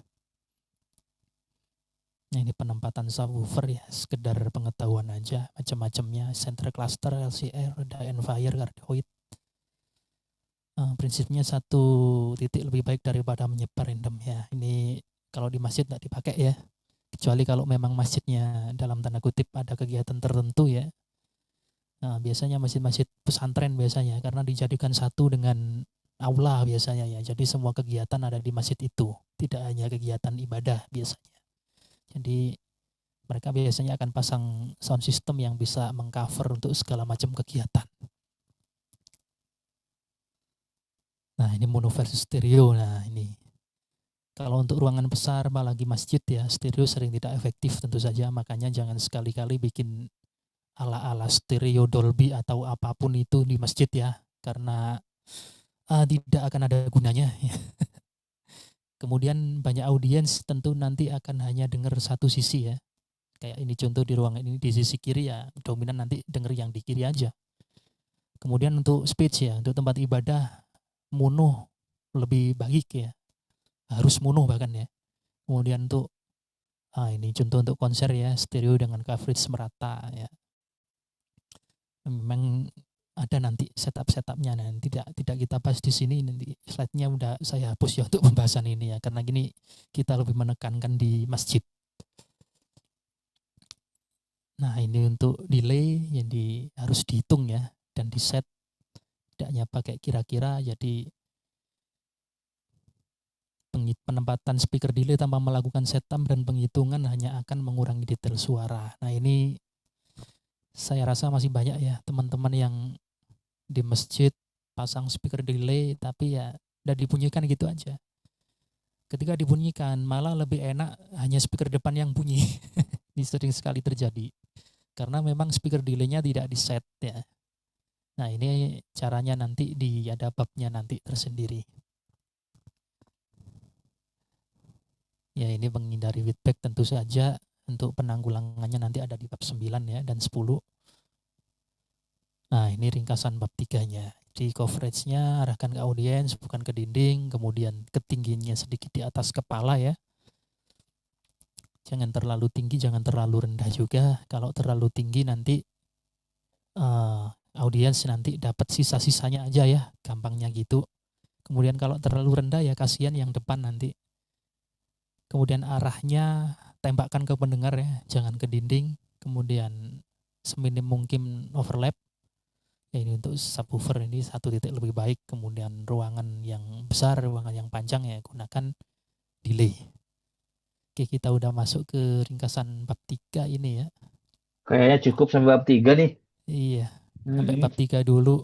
Nah, ini penempatan subwoofer ya, sekedar pengetahuan aja, macam-macamnya, center cluster, LCR, die-and-fire, cardioid. Prinsipnya satu titik lebih baik daripada menyebar random ya. Ini kalau di masjid enggak dipakai ya. Kecuali kalau memang masjidnya dalam tanda kutip ada kegiatan tertentu ya. Nah, biasanya masjid-masjid pesantren biasanya, karena dijadikan satu dengan aula biasanya ya. Jadi semua kegiatan ada di masjid itu, tidak hanya kegiatan ibadah biasanya. Jadi Mereka biasanya akan pasang sound system yang bisa mengcover untuk segala macam kegiatan. Nah, ini mono versus stereo. Nah, ini kalau untuk ruangan besar, apalagi masjid ya, stereo sering tidak efektif tentu saja. Makanya jangan sekali-kali bikin ala-ala stereo Dolby atau apapun itu di masjid ya, karena tidak akan ada gunanya. Kemudian banyak audiens tentu nanti akan hanya dengar satu sisi ya. Kayak ini contoh di ruangan ini di sisi kiri ya, dominan nanti dengar yang di kiri aja. Kemudian untuk speech ya, untuk tempat ibadah mono lebih baik ya, harus mono bahkan ya. Kemudian untuk ini contoh untuk konser ya, stereo dengan coverage merata ya. Memang ada nanti setup-setupnya, nanti tidak kita bahas di sini, nanti slide-nya udah saya hapus ya untuk pembahasan ini ya, karena gini kita lebih menekankan di masjid. Nah, ini untuk delay jadi harus dihitung ya dan di set, tidak hanya pakai kira-kira. Jadi penempatan speaker delay tanpa melakukan setup dan penghitungan hanya akan mengurangi detail suara. Nah, ini saya rasa masih banyak ya teman-teman yang di masjid pasang speaker delay tapi ya udah dibunyikan gitu aja. Ketika dibunyikan malah lebih enak hanya speaker depan yang bunyi. Ini sering sekali terjadi. Karena memang speaker delay-nya tidak di-set ya. Nah, ini caranya nanti ada babnya nanti tersendiri. Ya, ini menghindari feedback tentu saja. Untuk penanggulangannya nanti ada di bab 9 ya dan 10. Nah, ini ringkasan bab 3-nya. Di coverage-nya arahkan ke audiens bukan ke dinding, kemudian ketinggiannya sedikit di atas kepala ya. Jangan terlalu tinggi, jangan terlalu rendah juga. Kalau terlalu tinggi nanti audiens nanti dapat sisa-sisanya aja ya, gampangnya gitu. Kemudian kalau terlalu rendah ya kasihan yang depan nanti. Kemudian arahnya tembakkan ke pendengar ya, jangan ke dinding. Kemudian seminim mungkin overlap. Ya, ini untuk subwoofer ini 1 titik lebih baik. Kemudian ruangan yang besar, ruangan yang panjang ya gunakan delay. Oke, kita udah masuk ke ringkasan bab 3 ini ya. Kayaknya cukup sampai bab 3 nih. Iya, sampai bab 3 dulu.